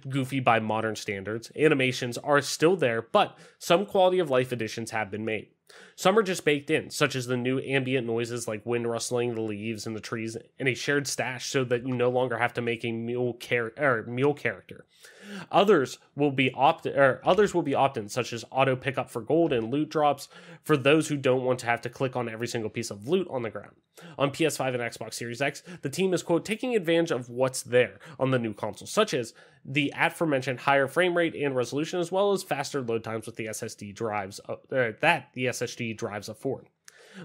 goofy by modern standards, animations are still there, but some quality of life additions have been made. Some are just baked in, such as the new ambient noises like wind rustling the leaves in the trees and a shared stash so that you no longer have to make a mule character. Others will be opt-in, such as auto pickup for gold and loot drops for those who don't want to have to click on every single piece of loot on the ground. On PS5 and Xbox Series X, the team is, quote, "taking advantage of what's there on the new console, such as the aforementioned higher frame rate and resolution, as well as faster load times with the SSD drives afford."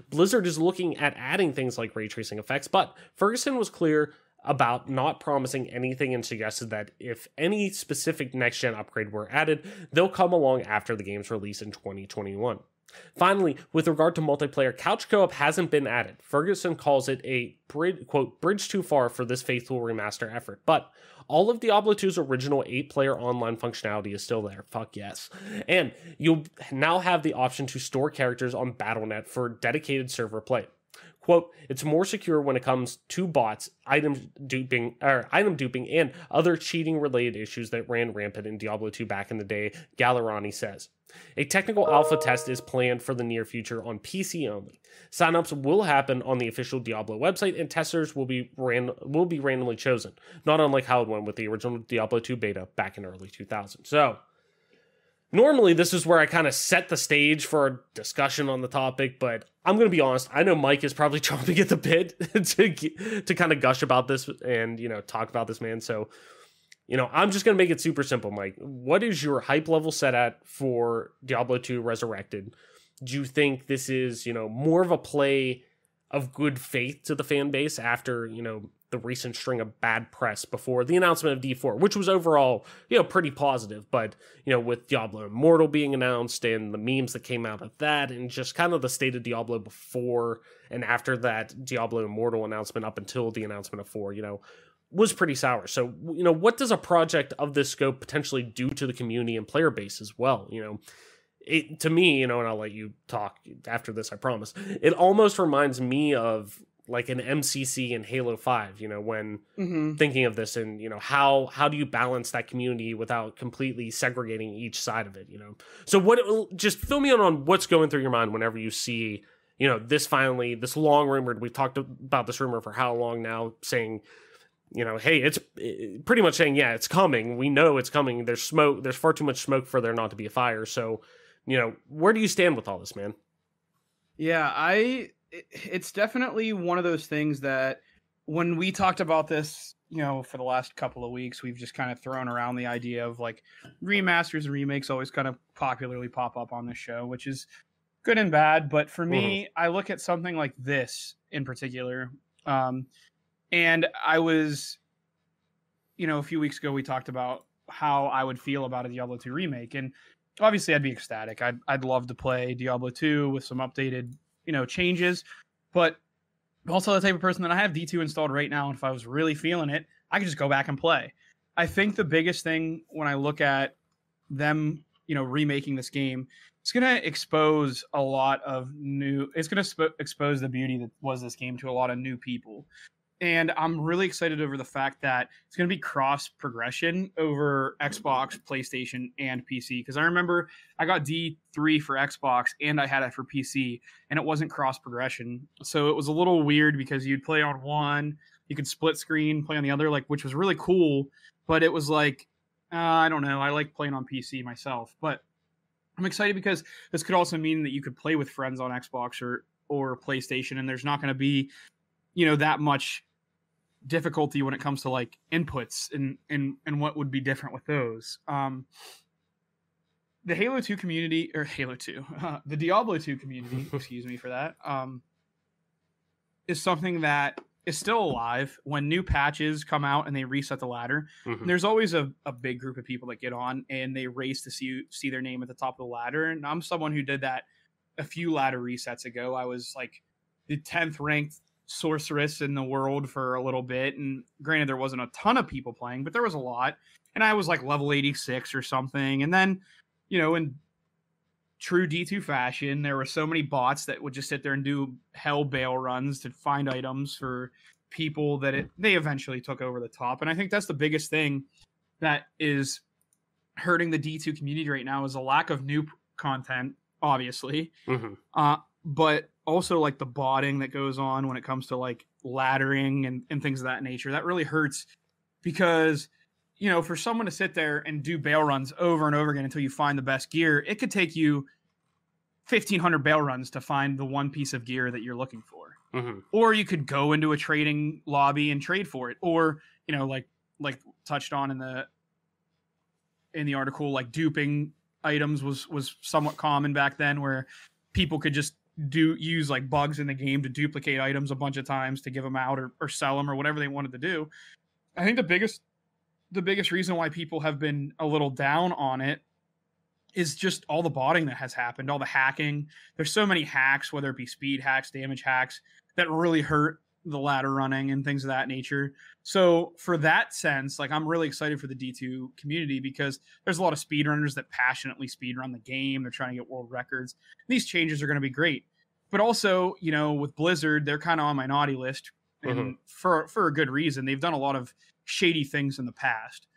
Blizzard is looking at adding things like ray tracing effects, but Ferguson was clear about not promising anything and suggested that if any specific next-gen upgrade were added, they'll come along after the game's release in 2021. Finally, with regard to multiplayer, couch co-op hasn't been added. Ferguson calls it a, quote, "bridge too far for this faithful remaster effort," but all of Diablo 2's original 8-player online functionality is still there. Fuck yes. And you'll now have the option to store characters on Battle.net for dedicated server play. Quote, "It's more secure when it comes to bots, item duping, and other cheating-related issues that ran rampant in Diablo 2 back in the day," Gallerani says. A technical alpha test is planned for the near future on PC only. Signups will happen on the official Diablo website, and testers will be randomly chosen, not unlike how it went with the original Diablo 2 beta back in early 2000. So, normally this is where I kind of set the stage for a discussion on the topic, but I'm going to be honest, I know Mike is probably chomping at the bit to kind of gush about this and, talk about this, man. So, I'm just going to make it super simple, Mike. What is your hype level set at for Diablo 2 Resurrected? Do you think this is, more of a play of good faith to the fan base after, the recent string of bad press before the announcement of D4, which was overall, pretty positive, but, with Diablo Immortal being announced and the memes that came out of that and just kind of the state of Diablo before and after that Diablo Immortal announcement up until the announcement of 4, was pretty sour. So, what does a project of this scope potentially do to the community and player base as well? to me, and I'll let you talk after this, I promise. It almost reminds me of like an MCC in Halo 5, when thinking of this, and how do you balance that community without completely segregating each side of it, So just fill me in on what's going through your mind whenever you see, this long rumored, we've talked about this rumor for how long now, saying, hey, it's pretty much saying, yeah, it's coming. We know it's coming. There's smoke. There's far too much smoke for there not to be a fire. So, where do you stand with all this, man? Yeah, it's definitely one of those things that when we talked about this, for the last couple of weeks, we've just kind of thrown around the idea of like remasters and remakes always kind of popularly pop up on this show, which is good and bad. But for me, I look at something like this in particular. And I was, a few weeks ago, we talked about how I would feel about a Diablo 2 remake. And obviously I'd be ecstatic. I'd love to play Diablo 2 with some updated, changes, but also the type of person that I have D2 installed right now. And if I was really feeling it, I could just go back and play. I think the biggest thing when I look at them, remaking this game, it's going to expose a lot of it's going to expose the beauty that was this game to a lot of new people. And I'm really excited over the fact that it's going to be cross progression over Xbox, PlayStation, and PC. Because I remember I got D3 for Xbox and I had it for PC, and it wasn't cross progression. So it was a little weird because you'd play on one, you could split screen, play on the other, which was really cool. But it was like, I don't know. I like playing on PC myself. But I'm excited because this could also mean that you could play with friends on Xbox or PlayStation, and there's not going to be, that much difficulty when it comes to like inputs and what would be different with those. The Halo 2 community, or Halo 2, the Diablo 2 community, excuse me for that, is something that is still alive. When new patches come out and they reset the ladder, there's always a big group of people that get on and they race to see their name at the top of the ladder. And I'm someone who did that a few ladder resets ago. I was like the 10th ranked sorceress in the world for a little bit, and granted there wasn't a ton of people playing, but there was a lot, and I was like level 86 or something. And then in true D2 fashion, there were so many bots that would just sit there and do hell bail runs to find items for people that they eventually took over the top. And I think that's the biggest thing that is hurting the D2 community right now, is a lack of new content, obviously, but also like the botting that goes on when it comes to like laddering and things of that nature. That really hurts because, for someone to sit there and do bail runs over and over again until you find the best gear, it could take you 1,500 bail runs to find the one piece of gear that you're looking for. Or you could go into a trading lobby and trade for it. Or, like touched on in the article, like duping items was somewhat common back then, where people could just use like bugs in the game to duplicate items a bunch of times to give them out or sell them or whatever they wanted to do. I think the biggest reason why people have been a little down on it is just all the botting that has happened, all the hacking. There's so many hacks, whether it be speed hacks, damage hacks, that really hurt the ladder running and things of that nature. So for that sense, like, I'm really excited for the D2 community because there's a lot of speedrunners that passionately speedrun the game. They're trying to get world records. These changes are going to be great. But also, with Blizzard, they're kind of on my naughty list, and for a good reason. They've done a lot of shady things in the past.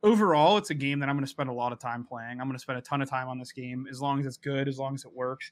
Overall, it's a game that I'm going to spend a lot of time playing. I'm going to spend a ton of time on this game, as long as it's good, as long as it works.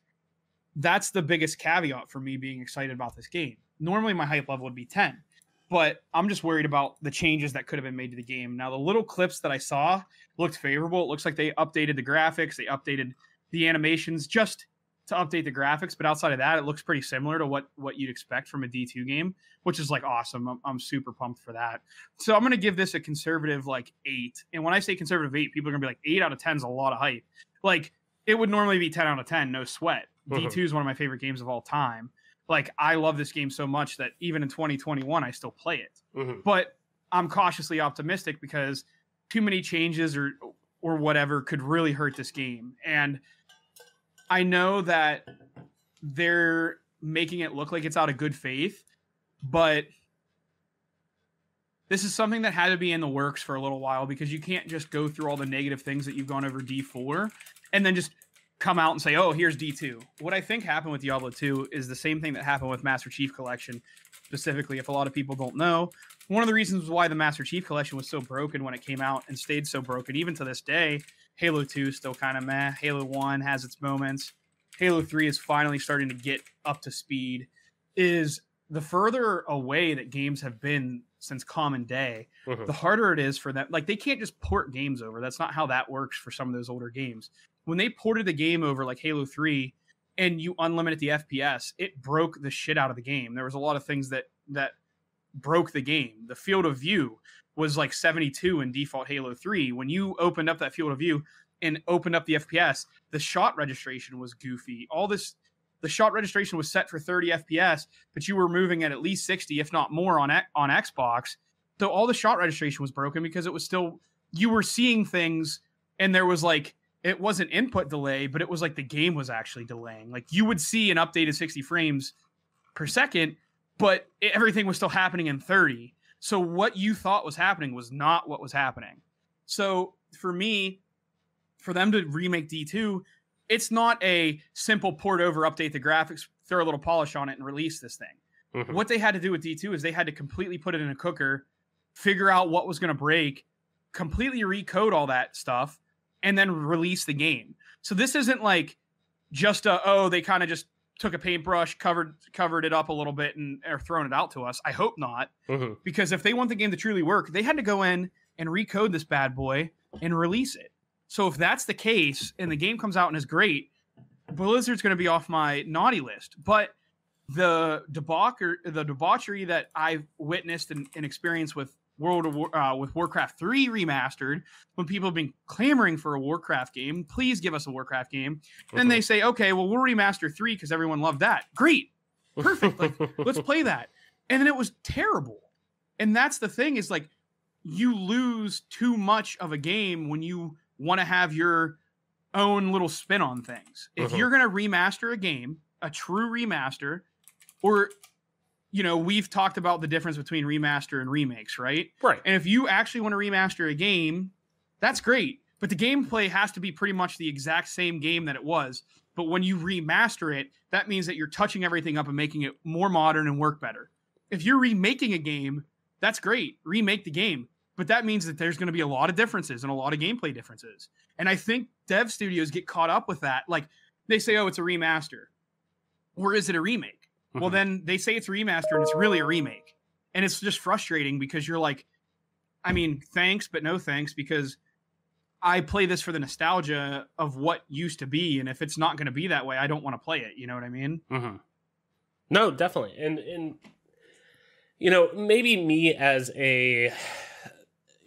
That's the biggest caveat for me being excited about this game. Normally, my hype level would be 10, but I'm just worried about the changes that could have been made to the game. Now, the little clips that I saw looked favorable. It looks like they updated the graphics. They updated the animations just to update the graphics, but outside of that, it looks pretty similar to what you'd expect from a D2 game, which is like awesome. I'm super pumped for that. So I'm going to give this a conservative 8. And when I say conservative 8, people are going to be like, 8 out of 10 is a lot of hype. Like, it would normally be 10 out of 10, no sweat. D2 is one of my favorite games of all time. Like, I love this game so much that even in 2021, I still play it. But I'm cautiously optimistic because too many changes or whatever could really hurt this game. And I know that they're making it look like it's out of good faith, but this is something that had to be in the works for a little while, because you can't just go through all the negative things that you've gone over D4 and then just come out and say, oh, here's D2. What I think happened with Diablo 2 is the same thing that happened with Master Chief Collection. Specifically, if a lot of people don't know, one of the reasons why the Master Chief Collection was so broken when it came out and stayed so broken, even to this day, Halo 2 is still kind of meh. Halo 1 has its moments. Halo 3 is finally starting to get up to speed. Is the further away that games have been since Common Day, the harder it is for them. Like, they can't just port games over. That's not how that works for some of those older games. When they ported the game over, like Halo 3, and you unlimited the FPS, it broke the shit out of the game. There was a lot of things that broke the game. The field of view was like 72 in default Halo 3. When you opened up that field of view and opened up the FPS, the shot registration was goofy. The shot registration was set for 30 FPS, but you were moving at least 60, if not more, on Xbox. So all the shot registration was broken because it was still, you were seeing things, and there was like, it wasn't input delay, but it was like the game was actually delaying. Like, you would see an updated 60 frames per second, but everything was still happening in 30. So what you thought was happening was not what was happening. So for me, for them to remake D2, it's not a simple port over, update the graphics, throw a little polish on it, and release this thing. What they had to do with D2 is they had to completely put it in a cooker, figure out what was going to break, completely recode all that stuff, and then release the game. So this isn't like just they kind of just took a paintbrush, covered it up a little bit, and are throwing it out to us. I hope not, because if they want the game to truly work, they had to go in and recode this bad boy and release it. So if that's the case, and the game comes out and is great, Blizzard's going to be off my naughty list. But the debauchery that I've witnessed and experienced with with Warcraft 3 remastered, when people have been clamoring for a Warcraft game, please give us a Warcraft game. Then they say, okay, well, we'll remaster 3 because everyone loved that. Great. Perfect. Like, let's play that. And then it was terrible. And that's the thing, is like, you lose too much of a game when you want to have your own little spin on things. If you're going to remaster a game, a true remaster, or, you know, we've talked about the difference between remaster and remakes, right? Right. And if you actually want to remaster a game, that's great. But the gameplay has to be pretty much the exact same game that it was. But when you remaster it, that means that you're touching everything up and making it more modern and work better. If you're remaking a game, that's great. Remake the game. But that means that there's going to be a lot of differences and a lot of gameplay differences. And I think dev studios get caught up with that. Like, they say, oh, it's a remaster. Or is it a remake? Well, then they say it's a remaster and it's really a remake. And it's just frustrating because you're like, I mean, thanks, but no thanks, because I play this for the nostalgia of what used to be. And if it's not going to be that way, I don't want to play it. You know what I mean? No, definitely. And, you know, maybe me as a,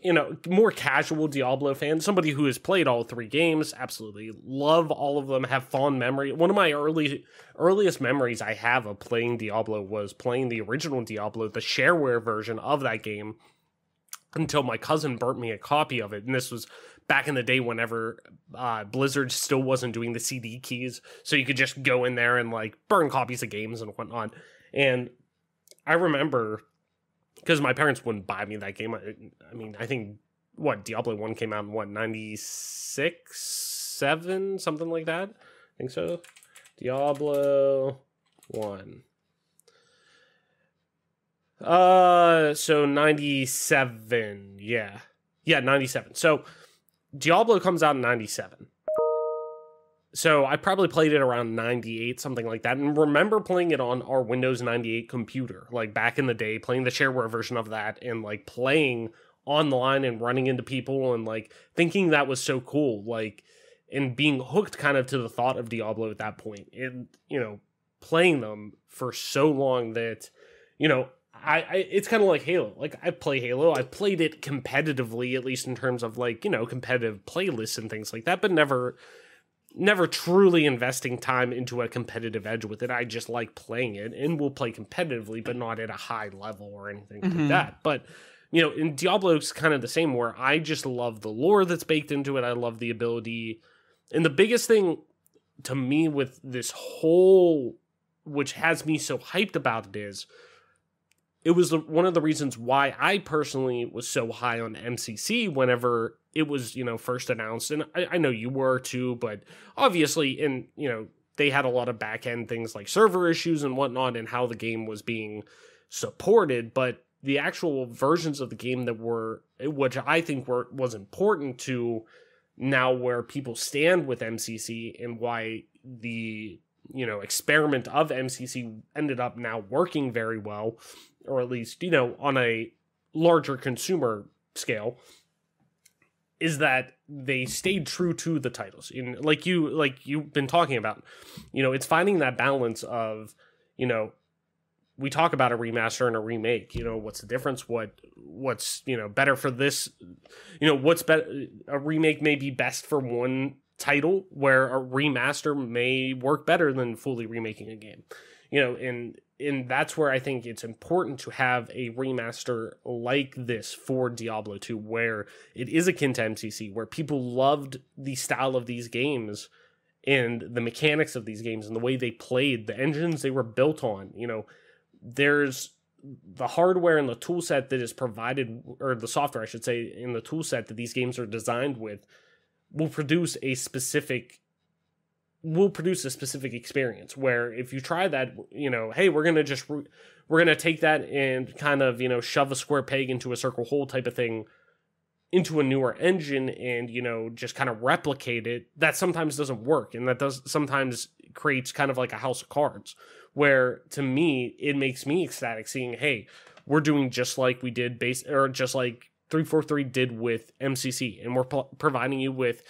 you know, more casual Diablo fan, somebody who has played all 3 games, absolutely love all of them, have fond memory. One of my earliest memories I have of playing Diablo was playing the original Diablo, the shareware version of that game, until my cousin burnt me a copy of it. And this was back in the day whenever Blizzard still wasn't doing the CD keys, so you could just go in there and like burn copies of games and whatnot. And I remember, because my parents wouldn't buy me that game. I mean, I think, Diablo 1 came out in, 96, 7, something like that? I think so. Diablo 1. So 97, yeah. Yeah, 97. So, Diablo comes out in 97. So I probably played it around 98, something like that, and remember playing it on our Windows 98 computer, like back in the day, playing the shareware version of that, and like playing online and running into people, and like thinking that was so cool, like, and being hooked kind of to the thought of Diablo at that point, and, you know, playing them for so long that, you know, I it's kind of like Halo. Like, I play Halo. I played it competitively, at least in terms of, like, you know, competitive playlists and things like that, but never truly investing time into a competitive edge with it. I just like playing it, and will play competitively, but not at a high level or anything like that. But, you know, in Diablo's kind of the same, where I just love the lore that's baked into it. I love the ability. And the biggest thing to me with this whole, which has me so hyped about it, is it was one of the reasons why I personally was so high on MCC whenever it was, first announced. And I know you were too, but obviously, they had a lot of back end things like server issues and whatnot and how the game was being supported. But the actual versions of the game that were, which I think was important to now where people stand with MCC and why the experiment of MCC ended up now working very well, or at least, on a larger consumer scale, is that they stayed true to the titles. And like you've been talking about, it's finding that balance of, we talk about a remaster and a remake, what's the difference? What's, better for this, what's better? A remake may be best for one title where a remaster may work better than fully remaking a game, and that's where I think it's important to have a remaster like this for Diablo 2, where it is akin to MCC, where people loved the style of these games and the mechanics of these games and the way they played, the engines they were built on. There's the hardware and the tool set that is provided, or the software, I should say, in the tool set that these games are designed with will produce a specific experience where if you try that, hey, we're going to take that and kind of, shove a square peg into a circle hole type of thing into a newer engine and, just kind of replicate it, that sometimes doesn't work. And that sometimes creates kind of like a house of cards where, to me, it makes me ecstatic seeing, hey, we're doing just like we did just like 343 did with MCC, and we're providing you with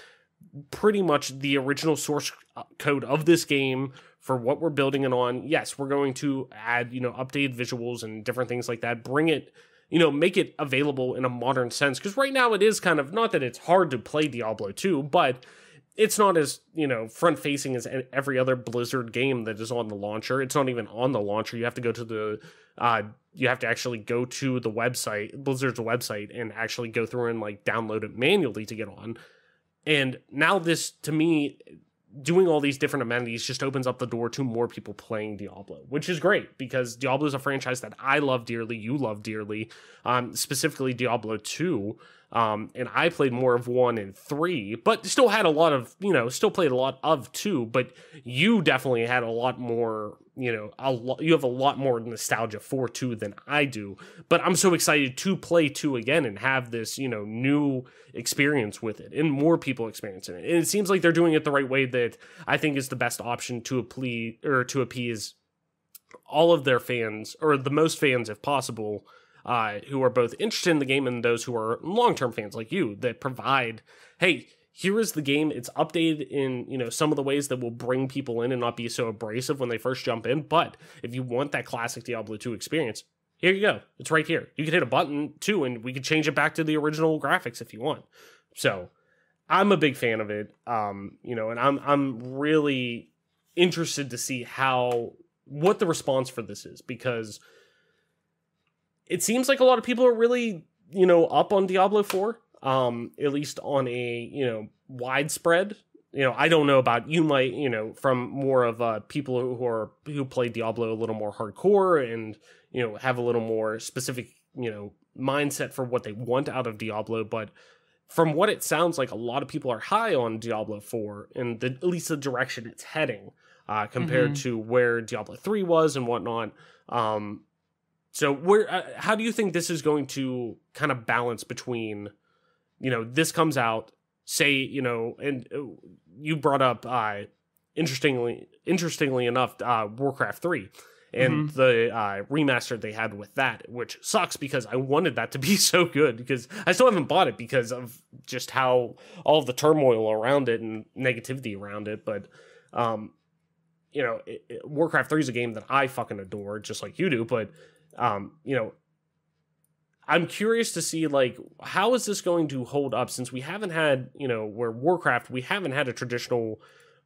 pretty much the original source code of this game for what we're building it on. Yes, we're going to add, updated visuals and different things like that, bring it, make it available in a modern sense, because right now it is kind of, not that it's hard to play Diablo 2, but it's not as, front-facing as every other Blizzard game that is on the launcher. It's not even on the launcher. You have to go to actually go to the website, Blizzard's website, and actually go through and download it manually to get on. And now this, to me, doing all these different amenities just opens up the door to more people playing Diablo, which is great because Diablo is a franchise that I love dearly, you love dearly, specifically Diablo 2. And I played more of 1 and 3, but still had a lot of, still played a lot of 2, but you definitely had a lot more, you have a lot more nostalgia for 2 than I do. But I'm so excited to play 2 again and have this, new experience with it and more people experiencing it. And it seems like they're doing it the right way that I think is the best option to appease all of their fans, or the most fans if possible, who are both interested in the game and those who are long-term fans like you that provide, hey, here is the game. It's updated in, some of the ways that will bring people in and not be so abrasive when they first jump in. But if you want that classic Diablo 2 experience, here you go. It's right here. You can hit a button too, and we can change it back to the original graphics if you want. So I'm a big fan of it. And I'm really interested to see what the response for this is, because it seems like a lot of people are really, up on Diablo 4, at least on a, widespread. I don't know about, you might, from more of people who play Diablo a little more hardcore and, have a little more specific, mindset for what they want out of Diablo. But from what it sounds like, a lot of people are high on Diablo 4 and at least the direction it's heading, compared to where Diablo 3 was and whatnot. So how do you think this is going to kind of balance between, this comes out, say, and you brought up, interestingly enough, Warcraft 3 and the remaster they had with that, which sucks because I wanted that to be so good, because I still haven't bought it because of just how all of the turmoil around it and negativity around it. But, Warcraft 3 is a game that I fucking adore, just like you do, but I'm curious to see, how is this going to hold up, since we haven't had, where Warcraft, we haven't had a traditional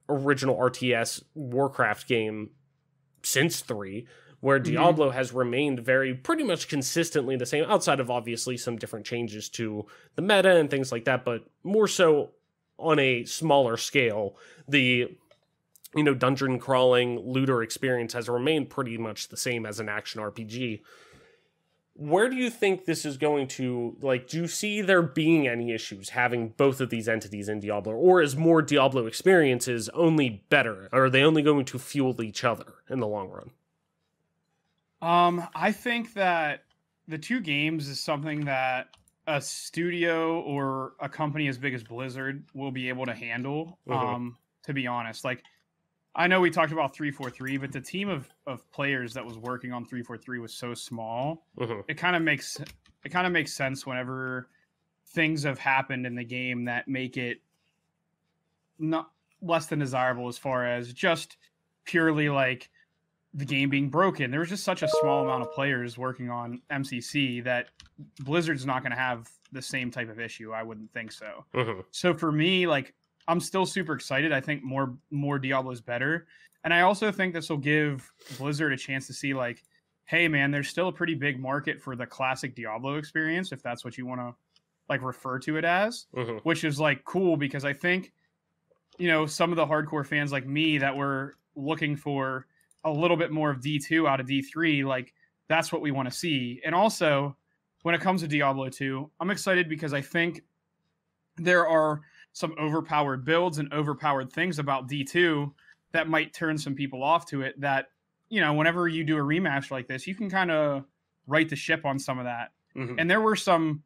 original RTS Warcraft game since 3, where Diablo has remained pretty much consistently the same, outside of obviously some different changes to the meta and things like that, but more so on a smaller scale. The dungeon crawling looter experience has remained pretty much the same as an action RPG. Where do you think this is going to, like, do you see there being any issues having both of these entities in Diablo, or is more Diablo experiences only better? Or are they only going to fuel each other in the long run? I think that the two games is something that a studio or a company as big as Blizzard will be able to handle. To be honest, like, I know we talked about 343, but the team of players that was working on 343 was so small. It kind of makes sense whenever things have happened in the game that make it not less than desirable as far as just purely like the game being broken. There was just such a small amount of players working on MCC that Blizzard's not going to have the same type of issue. I wouldn't think so. So for me, like, I'm still super excited. I think more Diablo is better. And I also think this will give Blizzard a chance to see, like, hey man, there's still a pretty big market for the classic Diablo experience, if that's what you want to like refer to it as, which is like cool, because I think, you know, some of the hardcore fans like me that were looking for a little bit more of D2 out of D3, like, that's what we want to see. And also, when it comes to Diablo 2, I'm excited because I think there are some overpowered builds and overpowered things about D2 that might turn some people off to it, that, you know, whenever you do a rematch like this, you can kind of right the ship on some of that. And there were some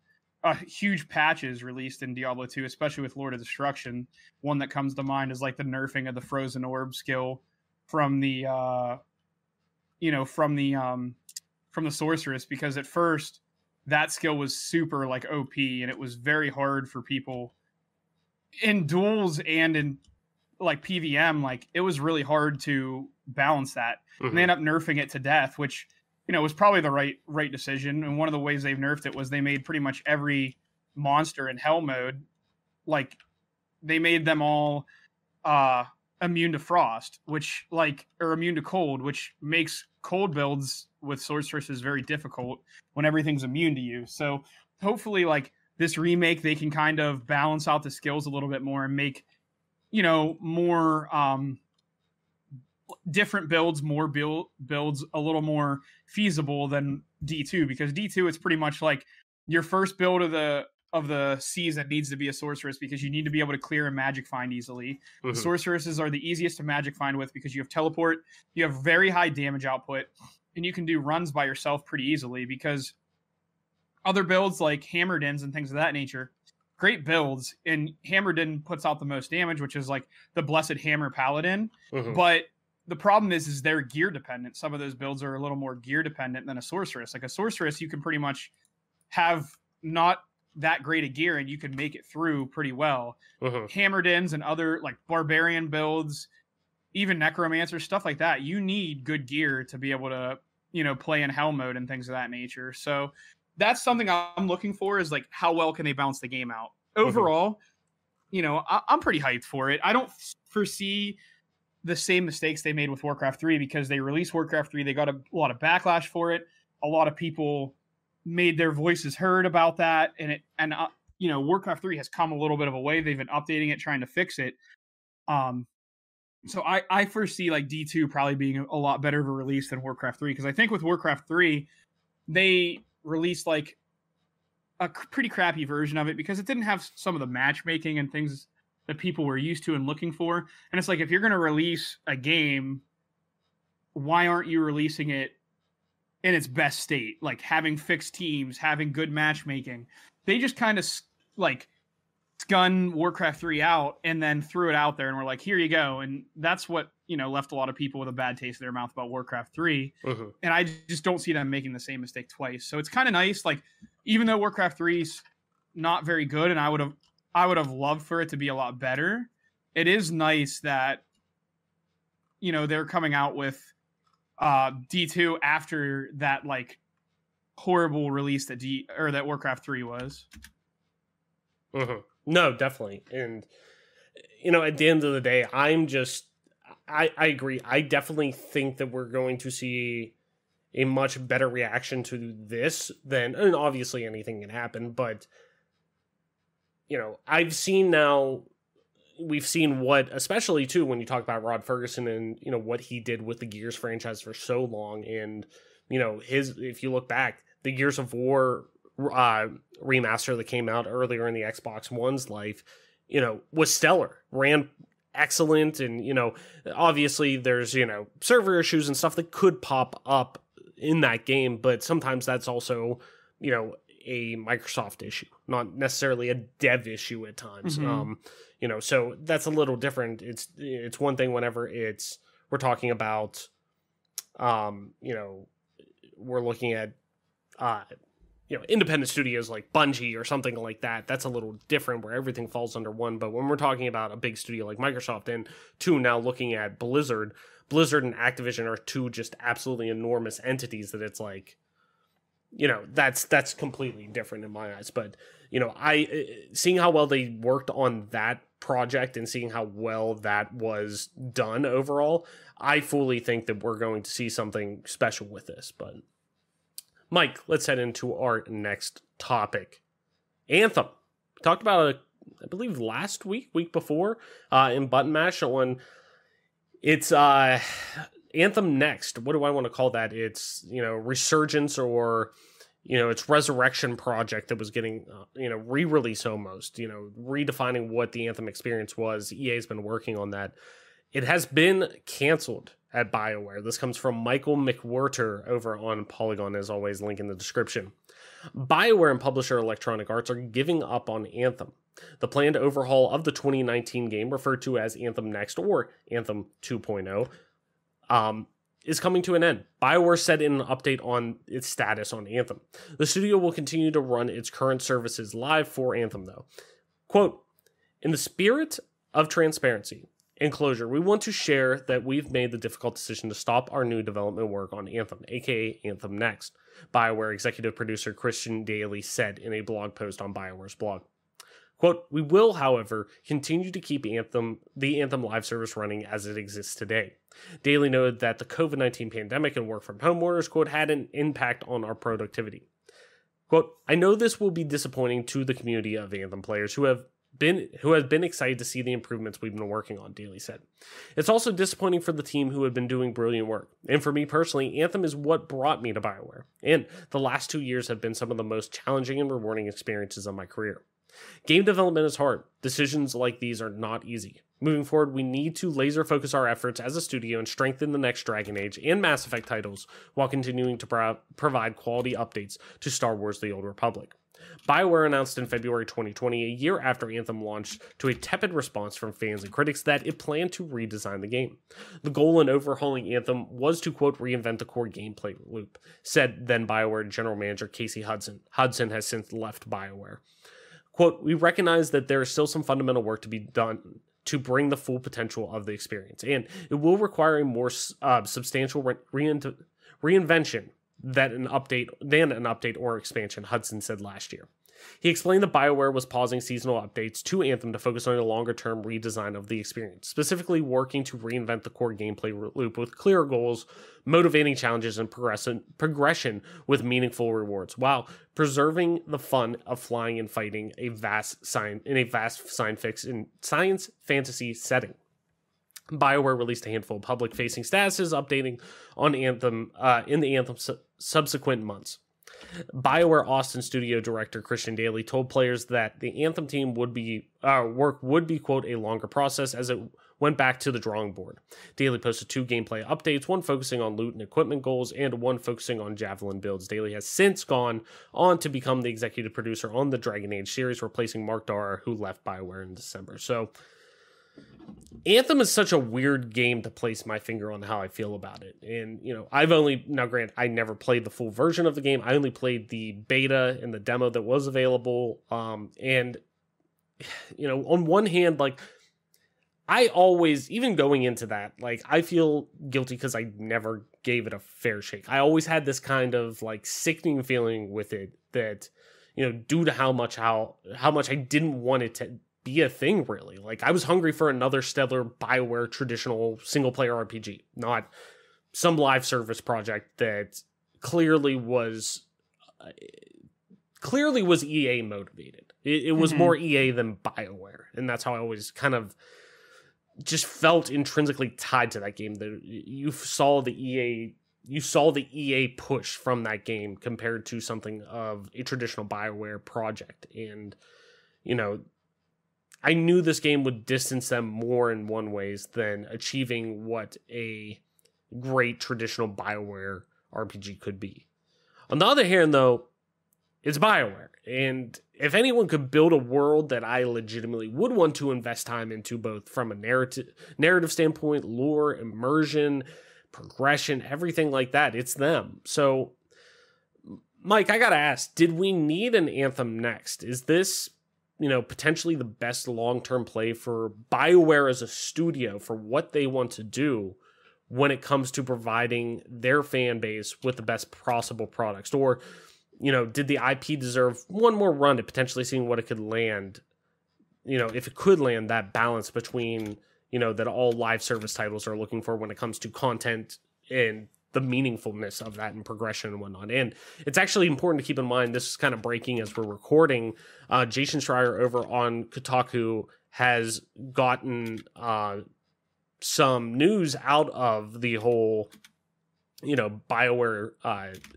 huge patches released in Diablo 2, especially with Lord of Destruction. One that comes to mind is like the nerfing of the Frozen Orb skill from the from the Sorceress, because at first that skill was super like OP, and it was very hard for people in duels and in like PVM. Like, it was really hard to balance that. And they ended up nerfing it to death, which, you know, was probably the right decision. And one of the ways they've nerfed it was they made pretty much every monster in hell mode, like, they made them all immune to frost, which, like, or immune to cold, which makes cold builds with sorceresses very difficult when everything's immune to you. So hopefully, like, this remake, they can kind of balance out the skills a little bit more and make, you know, more different builds, more builds a little more feasible than D2, because D2, it's pretty much like your first build of the season needs to be a sorceress, because you need to be able to clear and magic find easily. The sorceresses are the easiest to magic find with, because you have teleport, you have very high damage output, and you can do runs by yourself pretty easily, because other builds like Hammerdins and things of that nature, great builds, and Hammerdin puts out the most damage, which is like the Blessed Hammer Paladin. But the problem is they're gear dependent. Some of those builds are a little more gear dependent than a sorceress. Like a sorceress, you can pretty much have not that great a gear and you can make it through pretty well. Hammerdins and other like barbarian builds, even necromancer, stuff like that, you need good gear to be able to, you know, play in hell mode and things of that nature. So that's something I'm looking for, is like, how well can they balance the game out overall? You know, I'm pretty hyped for it. I don't foresee the same mistakes they made with Warcraft 3, because they released Warcraft 3, they got a lot of backlash for it. A lot of people made their voices heard about that, and you know, Warcraft 3 has come a little bit of a way. They've been updating it, trying to fix it. So I foresee like D2 probably being a lot better of a release than Warcraft 3, because I think with Warcraft 3 they released like a pretty crappy version of it, because it didn't have some of the matchmaking and things that people were used to and looking for. And it's like, if you're going to release a game, why aren't you releasing it in its best state? Like, having fixed teams, having good matchmaking. They just kind of like gun Warcraft 3 out and then threw it out there and were like, here you go. And that's what, you know, left a lot of people with a bad taste in their mouth about Warcraft 3. And I just don't see them making the same mistake twice. So it's kind of nice. Like, even though Warcraft 3 is not very good, and I would have loved for it to be a lot better, it is nice that, you know, they're coming out with D2 after that like horrible release that that Warcraft 3 was. No, definitely. And, you know, at the end of the day, I agree. I definitely think that we're going to see a much better reaction to this than, and obviously anything can happen, but, you know, we've seen what, especially too, when you talk about Rod Ferguson and, you know, what he did with the Gears franchise for so long. And, you know, if you look back, the Gears of War remaster that came out earlier in the Xbox One's life, was stellar, ran excellent. And, obviously there's, server issues and stuff that could pop up in that game, but sometimes that's also, a Microsoft issue, not necessarily a dev issue at times. So that's a little different. It's one thing whenever we're talking about, we're looking at, independent studios like Bungie or something like that. That's a little different where everything falls under one. But when we're talking about a big studio like Microsoft, and two, now looking at Blizzard and Activision are two just absolutely enormous entities that it's like, that's completely different in my eyes. But, seeing how well they worked on that project and seeing how well that was done overall, I fully think that we're going to see something special with this. But Mike, let's head into our next topic. Anthem. We talked about it, I believe, last week before, in Button Mash on it's Anthem Next. What do I want to call that? It's, resurgence or, it's resurrection project that was getting, re-release almost, redefining what the Anthem experience was. EA's been working on that. It has been canceled at BioWare. This comes from Michael McWhirter over on Polygon, as always, link in the description. BioWare and publisher Electronic Arts are giving up on Anthem. The planned overhaul of the 2019 game, referred to as Anthem Next or Anthem 2.0, is coming to an end. BioWare said in an update on its status on Anthem. The studio will continue to run its current services live for Anthem, though. Quote, in the spirit of transparency and closure, we want to share that we've made the difficult decision to stop our new development work on Anthem, aka Anthem Next, BioWare executive producer Christian Daly said in a blog post on BioWare's blog. Quote, we will, however, continue to keep the Anthem live service running as it exists today. Daly noted that the COVID-19 pandemic and work from home orders, quote, had an impact on our productivity. Quote, I know this will be disappointing to the community of Anthem players who have been excited to see the improvements we've been working on, Daly said. It's also disappointing for the team who have been doing brilliant work. And for me personally, Anthem is what brought me to BioWare. And the last 2 years have been some of the most challenging and rewarding experiences of my career. Game development is hard. Decisions like these are not easy. Moving forward, we need to laser focus our efforts as a studio and strengthen the next Dragon Age and Mass Effect titles while continuing to provide quality updates to Star Wars: The Old Republic. BioWare announced in February 2020, a year after Anthem launched, to a tepid response from fans and critics that it planned to redesign the game. The goal in overhauling Anthem was to, quote, reinvent the core gameplay loop, said then BioWare General Manager Casey Hudson. Hudson has since left BioWare. Quote, we recognize that there is still some fundamental work to be done to bring the full potential of the experience, and it will require a more substantial reinvention than an update or expansion, Hudson said last year. He explained that BioWare was pausing seasonal updates to Anthem to focus on a longer-term redesign of the experience, specifically working to reinvent the core gameplay loop with clear goals, motivating challenges, and progression with meaningful rewards, while preserving the fun of flying and fighting in a vast science fantasy setting. BioWare released a handful of public-facing statuses updating on Anthem in the Anthem subsequent months. BioWare Austin studio director Christian Daly told players that the Anthem team would be, quote, a longer process as it went back to the drawing board. Daly posted 2 gameplay updates, one focusing on loot and equipment goals, and one focusing on Javelin builds. Daly has since gone on to become the executive producer on the Dragon Age series, replacing Mark Dara, who left BioWare in December. So, Anthem is such a weird game to place my finger on how I feel about it. And, granted, I never played the full version of the game. I only played the beta and the demo that was available. On one hand, I always, even going into that, I feel guilty because I never gave it a fair shake. I always had this kind of, sickening feeling with it that, due to how much I didn't want it to be a thing, really. I was hungry for another stellar BioWare traditional single-player RPG, not some live service project that clearly was EA motivated. It was more EA than BioWare, and that's how I always kind of just felt intrinsically tied to that game. That you saw the EA you saw the EA push from that game compared to something of a traditional BioWare project. And, you know, I knew this game would distance them more in one ways than achieving what a great traditional BioWare RPG could be. On the other hand, though, it's BioWare. And if anyone could build a world that I legitimately would want to invest time into, both from a narrative standpoint, lore, immersion, progression, everything like that, it's them. So, Mike, I gotta ask, did we need an Anthem next? Is this, you know, potentially the best long-term play for BioWare as a studio for what they want to do when it comes to providing their fan base with the best possible products? Or, you know, did the IP deserve one more run at potentially seeing what it could land? You know, if it could land that balance between, you know, that all live service titles are looking for when it comes to content and the meaningfulness of that and progression and whatnot. And it's actually important to keep in mind, this is kind of breaking as we're recording. Jason Schreier over on Kotaku has gotten some news out of the whole, you know, BioWare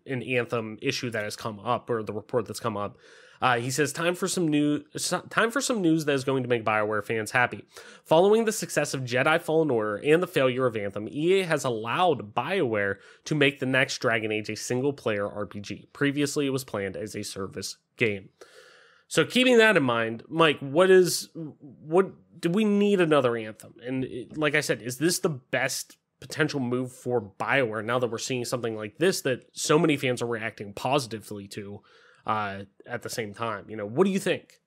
an Anthem issue that has come up, or the report that's come up. He says, time for some news that is going to make BioWare fans happy. Following the success of Jedi Fallen Order and the failure of Anthem, EA has allowed BioWare to make the next Dragon Age a single-player RPG. Previously, it was planned as a service game. So keeping that in mind, Mike, what do we need another Anthem? And like I said, is this the best potential move for BioWare now that we're seeing something like this that so many fans are reacting positively to at the same time? You know, what do you think?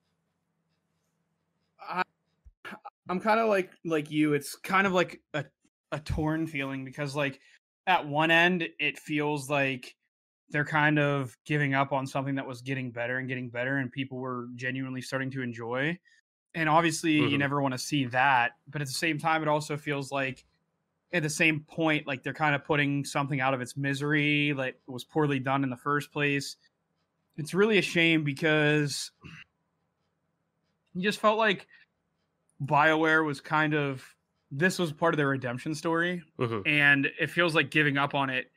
I'm kind of like you. It's kind of like a torn feeling, because like at one end it feels like they're kind of giving up on something that was getting better and people were genuinely starting to enjoy. And obviously you never want to see that, but at the same time it also feels like at the same point, like they're kind of putting something out of its misery, like it was poorly done in the first place. It's really a shame, because you just felt like BioWare was kind of, this was part of their redemption story. And it feels like giving up on it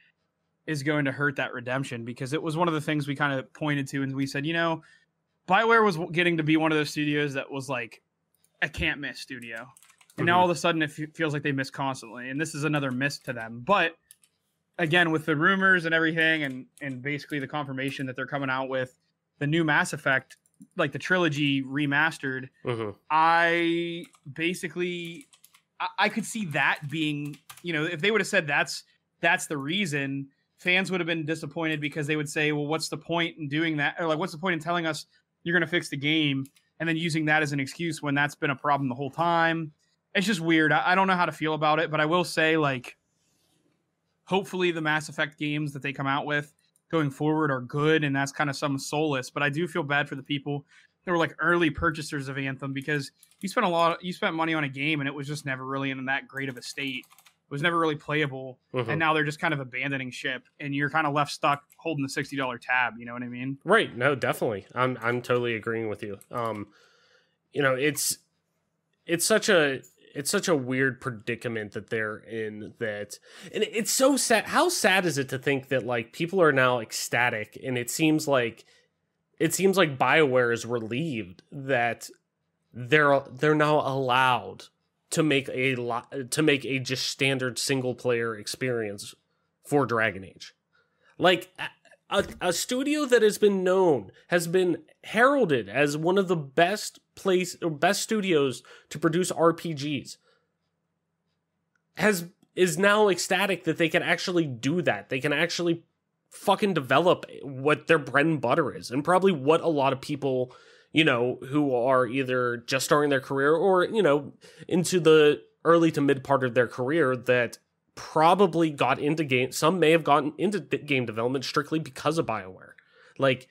is going to hurt that redemption, because it was one of the things we kind of pointed to, and we said, you know, BioWare was getting to be one of those studios that was like a can't miss studio. And now all of a sudden it feels like they miss constantly. And this is another miss to them. But again, with the rumors and everything, and basically the confirmation that they're coming out with the new Mass Effect, like the trilogy remastered, I could see that being, you know, if they would have said that's the reason, fans would have been disappointed, because they would say, well, what's the point in doing that? Or like, what's the point in telling us you're going to fix the game and then using that as an excuse when that's been a problem the whole time? It's just weird. I don't know how to feel about it, but I will say, like, hopefully the Mass Effect games that they come out with going forward are good, and that's kind of some solace. But I do feel bad for the people that were like early purchasers of Anthem, because you spent money on a game and it was just never really in that great of a state. It was never really playable, and now they're just kind of abandoning ship, and you're kind of left stuck holding the $60 tab. You know what I mean? Right. No, definitely. I'm totally agreeing with you. You know, it's such a weird predicament that they're in, that, and it's so sad. How sad is it to think that like people are now ecstatic, and it seems like BioWare is relieved that they're now allowed to make a just standard single player experience for Dragon Age. Like a studio that has been heralded as one of the best studios to produce RPGs is now ecstatic that they can actually do that. They can actually fucking develop what their bread and butter is, and probably what a lot of people, you know, who are either just starting their career or, you know, into the early to mid part of their career, that probably got into game. Some may have gotten into game development strictly because of BioWare. Like,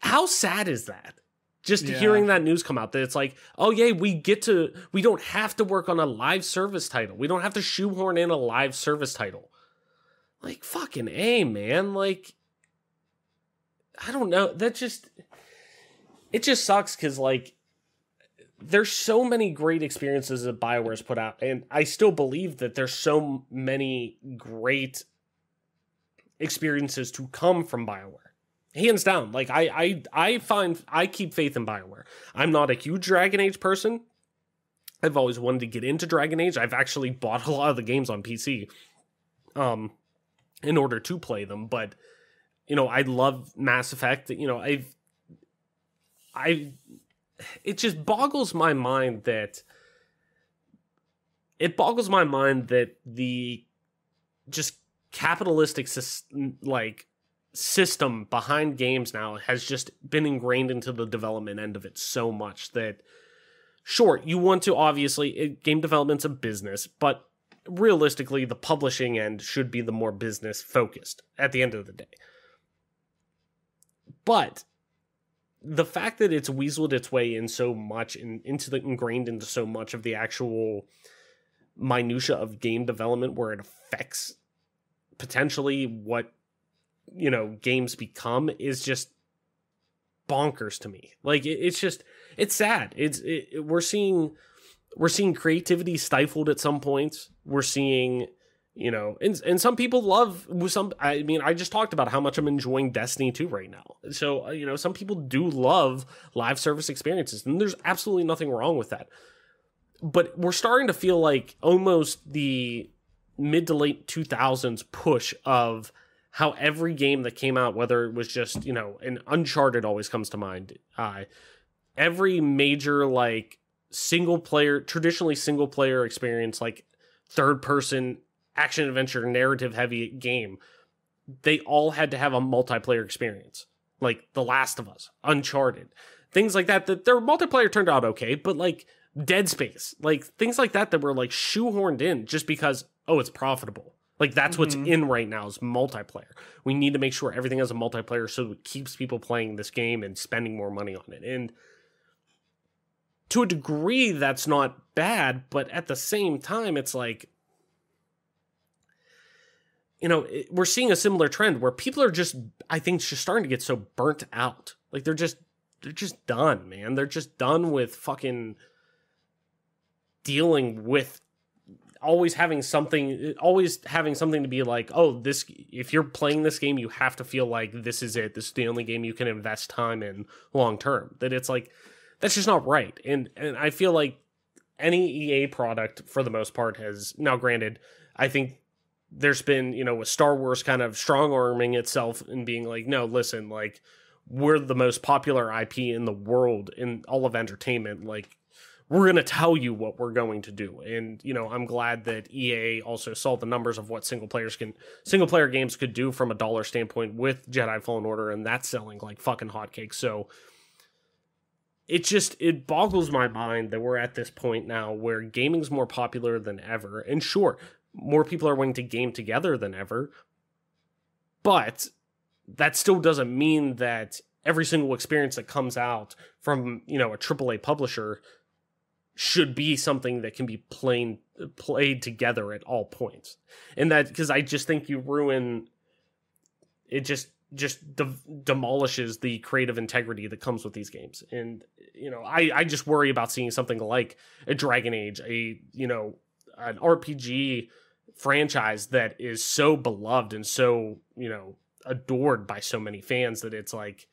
how sad is that? Just hearing that news come out, that it's like, oh yeah, we don't have to work on a live service title. We don't have to shoehorn in a live service title. Like, fucking A, man. Like, I don't know. It just sucks, because like there's so many great experiences that BioWare's put out, and I still believe that there's so many great experiences to come from BioWare. Hands down. Like, I keep faith in BioWare. I'm not a huge Dragon Age person. I've always wanted to get into Dragon Age. I've actually bought a lot of the games on PC in order to play them, but I love Mass Effect. It just boggles my mind that the just capitalistic system behind games now has just been ingrained into the development end of it so much that, sure, you want to, obviously, game development's a business, but realistically, the publishing end should be the more business focused at the end of the day. But the fact that it's weaseled its way in so much and ingrained into so much of the actual minutia of game development, where it affects potentially what games become, is just bonkers to me. Like, it's sad. We're seeing creativity stifled at some points. We're seeing, and some people love I just talked about how much I'm enjoying Destiny 2 right now. So, some people do love live service experiences, and there's absolutely nothing wrong with that. But we're starting to feel like almost the mid to late 2000s push of how every game that came out, whether it was just, and Uncharted always comes to mind, every major, like, traditionally single player experience, like third person action adventure narrative heavy game, they all had to have a multiplayer experience, like The Last of Us, Uncharted, things like that their multiplayer turned out okay, but like Dead Space, like things like that were like shoehorned in just because, oh, it's profitable. Like, that's what's in right now is multiplayer. We need to make sure everything has a multiplayer so it keeps people playing this game and spending more money on it. And to a degree, that's not bad, but at the same time, it's like, we're seeing a similar trend where people are just, I think, just starting to get so burnt out. Like, they're just done, man. They're just done with fucking dealing with always having something to be like, oh, this, if you're playing this game, you have to feel like this is it. This is the only game you can invest time in long term. That it's like, that's just not right. And I feel like any EA product, for the most part, has, now granted, I think there's been, with Star Wars kind of strong-arming itself and being like, no, listen, like, we're the most popular IP in the world in all of entertainment. Like, we're going to tell you what we're going to do. And, I'm glad that EA also saw the numbers of what single player games could do from a dollar standpoint with Jedi Fallen Order, and that's selling like fucking hotcakes. So it boggles my mind that we're at this point now where gaming's more popular than ever. And sure, more people are willing to game together than ever, but that still doesn't mean that every single experience that comes out from, a AAA publisher should be something that can be played together at all points. And that, because I just think you ruin it, just demolishes the creative integrity that comes with these games. And I just worry about seeing something like a Dragon Age, an RPG franchise that is so beloved and so adored by so many fans that it's like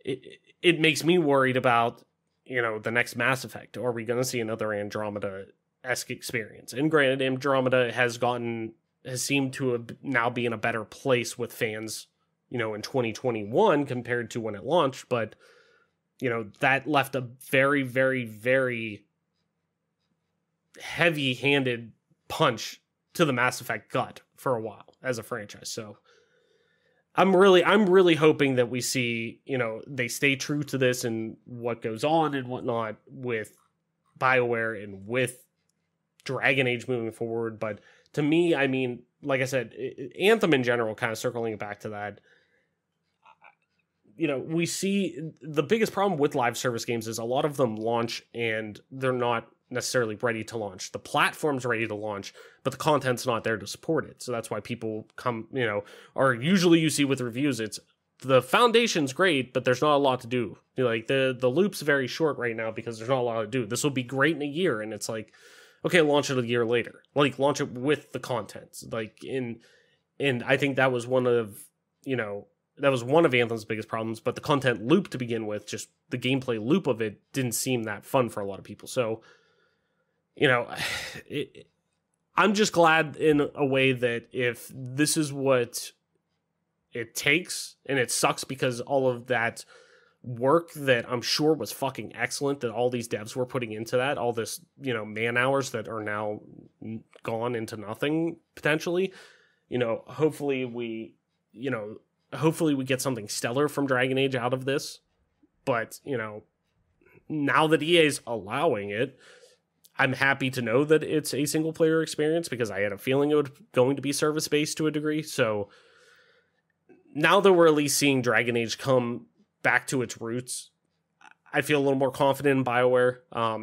it makes me worried about the next Mass Effect. Are we going to see another Andromeda-esque experience? And granted, Andromeda has seemed to now be in a better place with fans, in 2021 compared to when it launched. But, that left a very, very, very heavy-handed punch to the Mass Effect gut for a while as a franchise. So I'm really hoping that we see, they stay true to this and what goes on and whatnot with BioWare and with Dragon Age moving forward. But to me, I mean, like I said, Anthem in general, kind of circling back to that, we see the biggest problem with live service games is a lot of them launch and they're not necessarily ready to launch. The platform's ready to launch, but the content's not there to support it. So that's why people come, or usually you see with reviews, it's, the foundation's great, but there's not a lot to do. Like the loop's very short right now because there's not a lot to do. This will be great in a year, and it's like, okay, launch it a year later. Like launch it with the content. Like and I think that was one of Anthem's biggest problems. But the content loop to begin with, just the gameplay loop of it, didn't seem that fun for a lot of people. So, I'm just glad in a way that if this is what it takes, and it sucks because all of that work that I'm sure was fucking excellent that all these devs were putting into that, all this, man hours that are now gone into nothing potentially, hopefully we get something stellar from Dragon Age out of this. But, now that EA's allowing it, I'm happy to know that it's a single player experience because I had a feeling it was going to be service based to a degree. So now that we're at least seeing Dragon Age come back to its roots, I feel a little more confident in BioWare,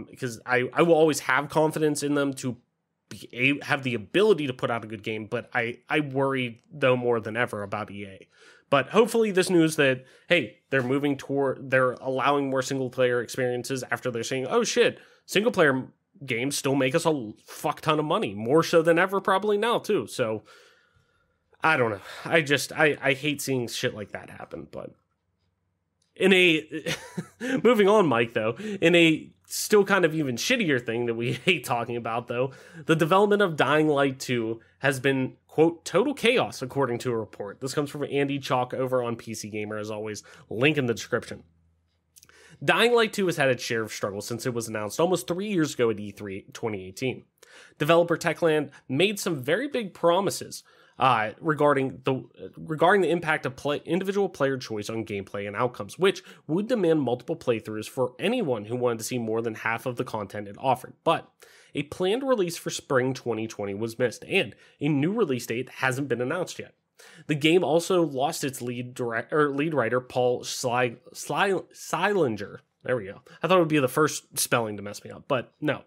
because I will always have confidence in them to have the ability to put out a good game, but I worry, though, more than ever about EA. But hopefully this news that, hey, they're allowing more single-player experiences after they're saying, oh shit, single-player games still make us a fuck ton of money, more so than ever probably now, too. So I don't know. I hate seeing shit like that happen. But moving on, Mike, though, in a still kind of even shittier thing that we hate talking about, though, the development of Dying Light 2 has been, quote, total chaos, according to a report. This comes from Andy Chalk over on PC Gamer, as always. Link in the description. Dying Light 2 has had its share of struggles since it was announced almost 3 years ago at E3 2018. Developer Techland made some very big promises regarding the impact of individual player choice on gameplay and outcomes, which would demand multiple playthroughs for anyone who wanted to see more than half of the content it offered. But a planned release for spring 2020 was missed, and a new release date hasn't been announced yet. The game also lost its lead writer, Paul Seilinger. There we go. I thought it would be the first spelling to mess me up, but no.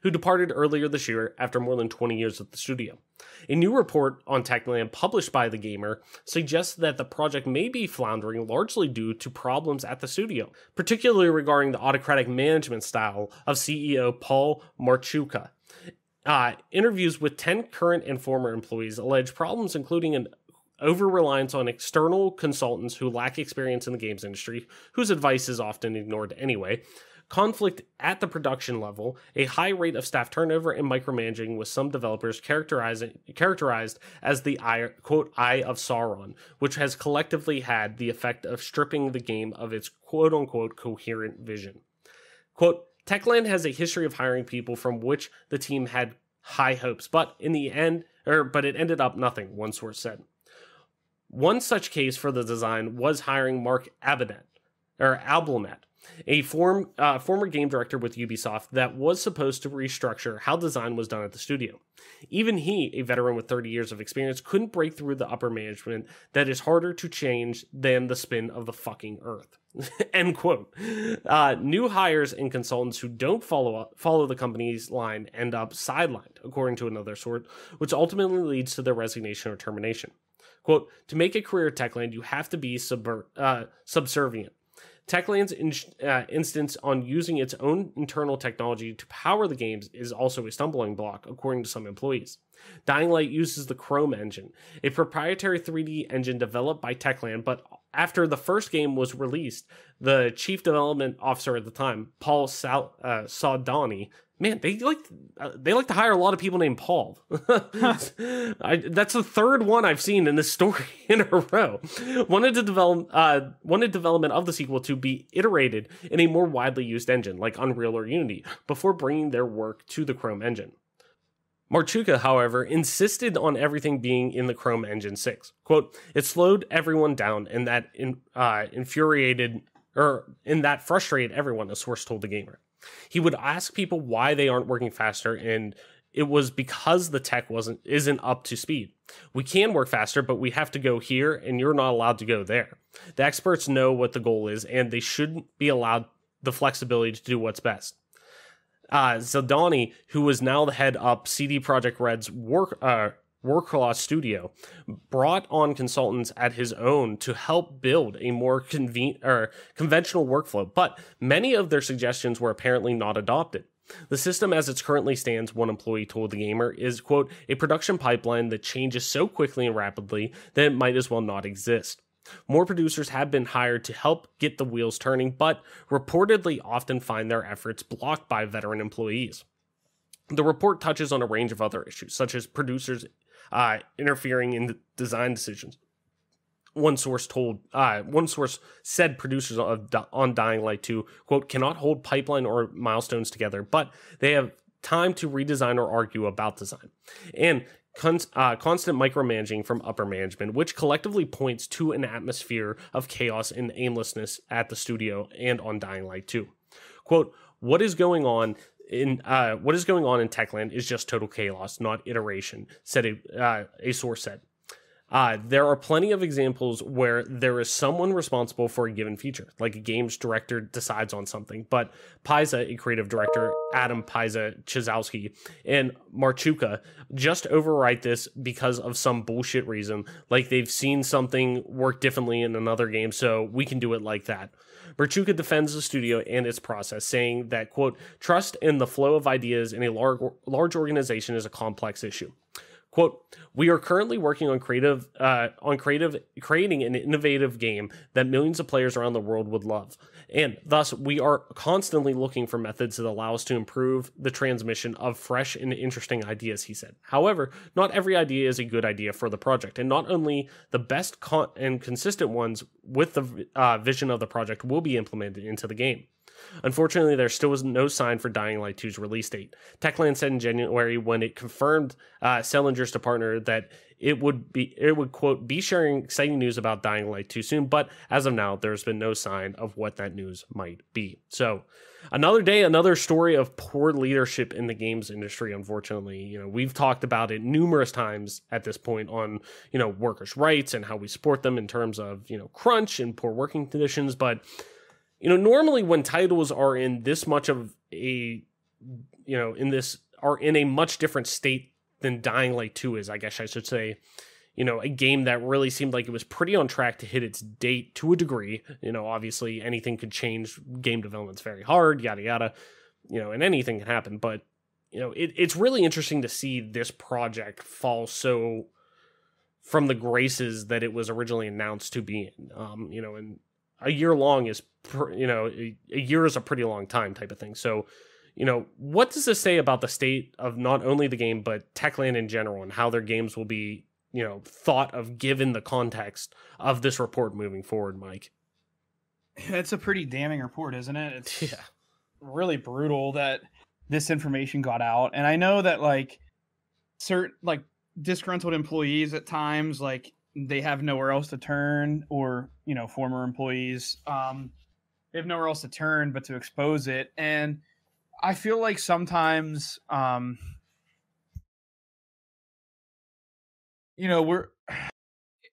Who departed earlier this year after more than 20 years at the studio. A new report on Techland published by The Gamer suggests that the project may be floundering largely due to problems at the studio, particularly regarding the autocratic management style of CEO Paul Marchuka. Interviews with 10 current and former employees allege problems including an over-reliance on external consultants who lack experience in the games industry, whose advice is often ignored anyway, conflict at the production level, a high rate of staff turnover, and micromanaging, with some developers characterized as the quote, eye of Sauron, which has collectively had the effect of stripping the game of its quote-unquote coherent vision. Quote, Techland has a history of hiring people from which the team had high hopes, but it ended up nothing, one source said. One such case for the design was hiring Mark Alblamet, a former game director with Ubisoft that was supposed to restructure how design was done at the studio. Even he, a veteran with 30 years of experience, couldn't break through the upper management that is harder to change than the spin of the fucking earth. End quote. New hires and consultants who don't follow the company's line end up sidelined, according to another source, which ultimately leads to their resignation or termination. Quote, to make a career at Techland, you have to be subservient. Techland's instance on using its own internal technology to power the games is also a stumbling block, according to some employees. Dying Light uses the Chrome engine, a proprietary 3D engine developed by Techland, but after the first game was released, the chief development officer at the time, Paul Saldani, man, they like to hire a lot of people named Paul. That's the third one I've seen in this story in a row. Wanted development of the sequel to be iterated in a more widely used engine like Unreal or Unity before bringing their work to the Chrome engine. Marchuka, however, insisted on everything being in the Chrome Engine 6. Quote, it slowed everyone down and that frustrated everyone, a source told The Gamer. He would ask people why they aren't working faster, and it was because the tech isn't up to speed. We can work faster, but we have to go here, and you're not allowed to go there. The experts know what the goal is, and they shouldn't be allowed the flexibility to do what's best. Zaldani, who was now the head up CD Projekt Red's Warclaw Studio, brought on consultants at his own to help build a more conventional workflow, but many of their suggestions were apparently not adopted. The system as it currently stands, one employee told The Gamer, is, quote, a production pipeline that changes so quickly and rapidly that it might as well not exist. More producers have been hired to help get the wheels turning, but reportedly often find their efforts blocked by veteran employees. The report touches on a range of other issues, such as producers interfering in design decisions. One source said producers on Dying Light 2, quote, cannot hold pipeline or milestones together, but they have time to redesign or argue about design. And constant micromanaging from upper management, which collectively points to an atmosphere of chaos and aimlessness at the studio and on Dying Light 2. Quote, what is going on in Techland is just total chaos, not iteration, said a source said. There are plenty of examples where there is someone responsible for a given feature, like a games director decides on something, but Paiza, a creative director, Adam Paiza Chizowski, and Marchuka just overwrite this because of some bullshit reason, like they've seen something work differently in another game, so we can do it like that. Marchuka defends the studio and its process, saying that, quote, trust in the flow of ideas in a large organization is a complex issue. Quote, we are currently working on creating an innovative game that millions of players around the world would love. And thus, we are constantly looking for methods that allow us to improve the transmission of fresh and interesting ideas, he said. However, not every idea is a good idea for the project, and not only the best and consistent ones with the vision of the project will be implemented into the game. Unfortunately, there still was no sign for Dying Light 2's release date. Techland said in January, when it confirmed Sellinger's to partner, that it would quote be sharing exciting news about Dying Light 2 soon, but as of now, there's been no sign of what that news might be. So, another day, another story of poor leadership in the games industry. Unfortunately, we've talked about it numerous times at this point on workers' rights and how we support them in terms of crunch and poor working conditions, but normally when titles are in this much of a, are in a much different state than Dying Light 2 is, I guess I should say, a game that really seemed like it was pretty on track to hit its date to a degree. Obviously anything could change. Game development's very hard, yada, yada, and anything can happen. But, it's really interesting to see this project fall so from the graces that it was originally announced to be in, and a year long is, a year is a pretty long time type of thing. So, what does this say about the state of not only the game, but Techland in general and how their games will be, thought of given the context of this report moving forward, Mike? It's a pretty damning report, isn't it? It's really brutal that this information got out. And I know that certain disgruntled employees at times, they have nowhere else to turn, or former employees they have nowhere else to turn but to expose it. And I feel like sometimes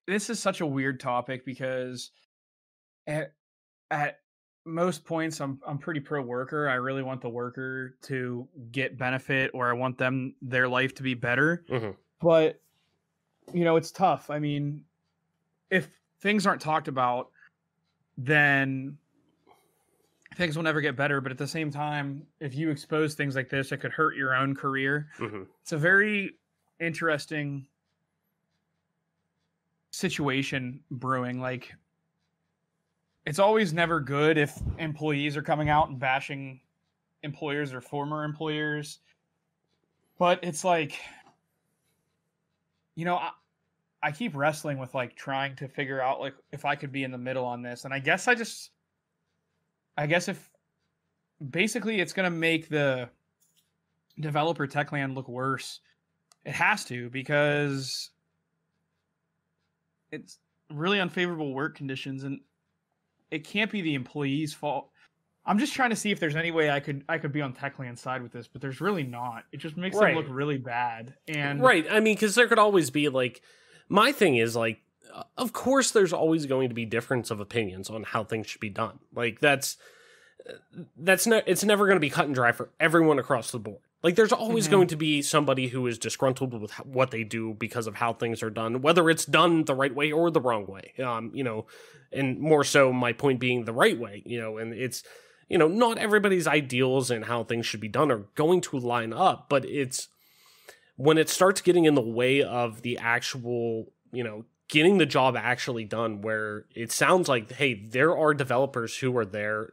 this is such a weird topic because at most points I'm pretty pro worker. I really want the worker to get benefit, or I want their life to be better. Mm-hmm. But it's tough. I mean, if things aren't talked about, then things will never get better. But at the same time, if you expose things like this, it could hurt your own career. Mm-hmm. It's a very interesting situation brewing. It's always never good if employees are coming out and bashing employers or former employers. But it's I keep wrestling with trying to figure out if I could be in the middle on this. And I guess if basically it's going to make the developer Techland look worse, it has to, because it's really unfavorable work conditions, and it can't be the employee's fault. I'm just trying to see if there's any way I could be on Techland's side with this, but there's really not. It just makes them look really bad. And right. I mean, because there could always be my thing is of course there's always going to be difference of opinions on how things should be done. It's never going to be cut and dry for everyone across the board. Like, there's always going to be somebody who is disgruntled with what they do because of how things are done, whether it's done the right way or the wrong way. You know, and more so my point being the right way, you know, and it's, you know, not everybody's ideals and how things should be done are going to line up, but it's when it starts getting in the way of the actual, you know, getting the job actually done, where it sounds like, hey, there are developers who are there,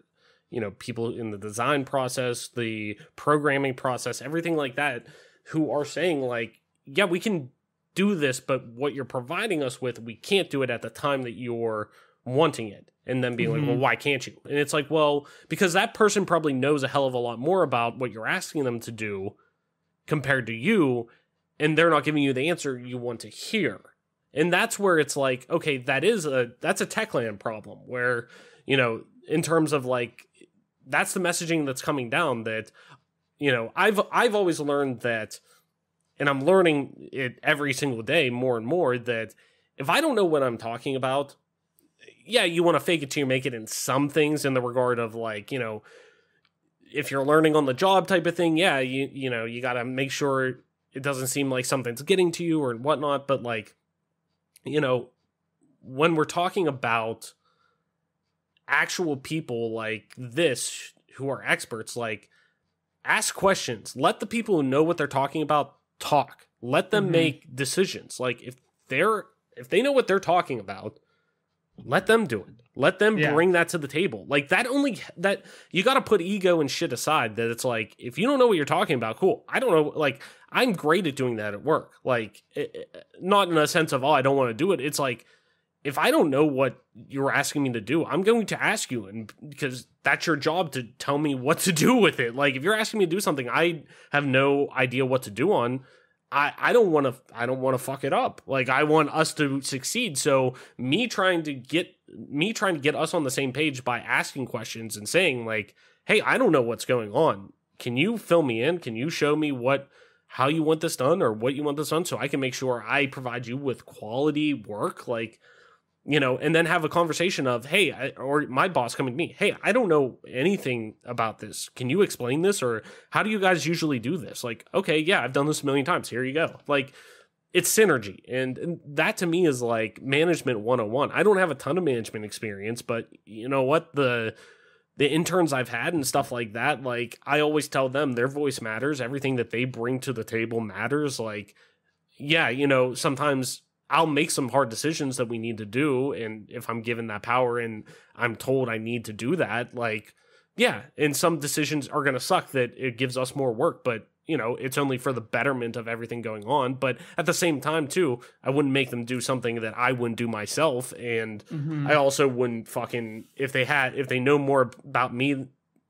you know, people in the design process, the programming process, everything like that, who are saying like, yeah, we can do this, but what you're providing us with, we can't do it at the time that you're wanting it. And then being like, well, why can't you? And it's like, well, because that person probably knows a hell of a lot more about what you're asking them to do compared to you, and they're not giving you the answer you want to hear. And that's where it's like, okay, that's a Techland problem where, you know, in terms of like, that's the messaging that's coming down that, you know, I've always learned that, and I'm learning it every single day more and more, that if I don't know what I'm talking about, yeah, you want to fake it till you make it in some things, in the regard of like, you know, if you're learning on the job type of thing, yeah, you know, you got to make sure it doesn't seem like something's getting to you or whatnot. But like, you know, when we're talking about actual people like this who are experts, like, ask questions, let the people who know what they're talking about talk, let them make decisions. Like, if they know what they're talking about, let them do it. Let them bring that to the table. Like, that you got to put ego and shit aside, that it's like, if you don't know what you're talking about, cool. I don't know. Like, I'm great at doing that at work. Like, not in a sense of, oh, I don't want to do it. It's like, if I don't know what you're asking me to do, I'm going to ask you, and because that's your job to tell me what to do with it. Like, if you're asking me to do something I have no idea what to do on, I don't want to fuck it up. Like, I want us to succeed. So me trying to get us on the same page by asking questions and saying like, hey, I don't know what's going on. Can you fill me in? Can you show me how you want this done, or what you want this done, so I can make sure I provide you with quality work? Like, you know, and then have a conversation of, hey, or my boss coming to me, hey, I don't know anything about this. Can you explain this? Or how do you guys usually do this? Like, okay, yeah, I've done this a million times. Here you go. Like, it's synergy. And that to me is like management 101. I don't have a ton of management experience, but you know what? The interns I've had and stuff like that, like, I always tell them their voice matters. Everything that they bring to the table matters. Like, yeah, you know, sometimes I'll make some hard decisions that we need to do, and if I'm given that power and I'm told I need to do that, like, yeah, and some decisions are going to suck that it gives us more work, but, you know, it's only for the betterment of everything going on. But at the same time, too, I wouldn't make them do something that I wouldn't do myself, and I also wouldn't fucking, if they know more about me,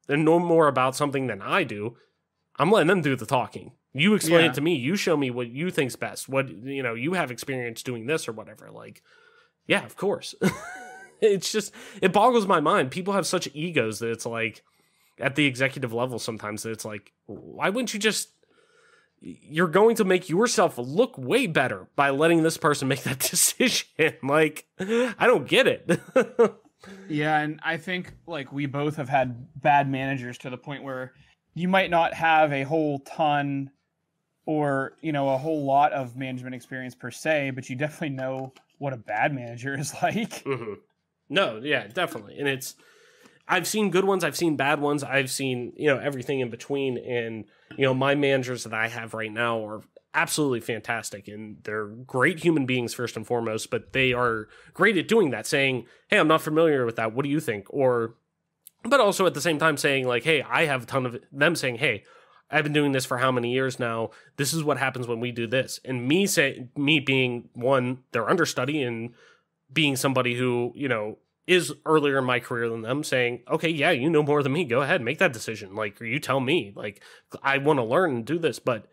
they know more about something than I do, I'm letting them do the talking. You explain it to me. You show me what you think's best. What, you know, you have experience doing this or whatever. Like, yeah, of course. It's just, it boggles my mind. People have such egos that it's like, at the executive level sometimes, that it's like, why wouldn't you just, you're going to make yourself look way better by letting this person make that decision. Like, I don't get it. Yeah, and I think, like, we both have had bad managers to the point where you might not have a whole ton or, you know, a whole lot of management experience per se, but you definitely know what a bad manager is like. No, yeah, definitely. And I've seen good ones, I've seen bad ones, I've seen, you know, everything in between. And, you know, my managers that I have right now are absolutely fantastic, and they're great human beings first and foremost, but they are great at doing that, saying, hey, I'm not familiar with that, what do you think? But also at the same time saying like, hey, I have a ton of them saying, hey, I've been doing this for how many years now? This is what happens when we do this. And me being one, their understudy, and being somebody who, you know, is earlier in my career than them, saying, okay, yeah, you know more than me. Go ahead, make that decision. Like, or you tell me, like, I want to learn and do this. But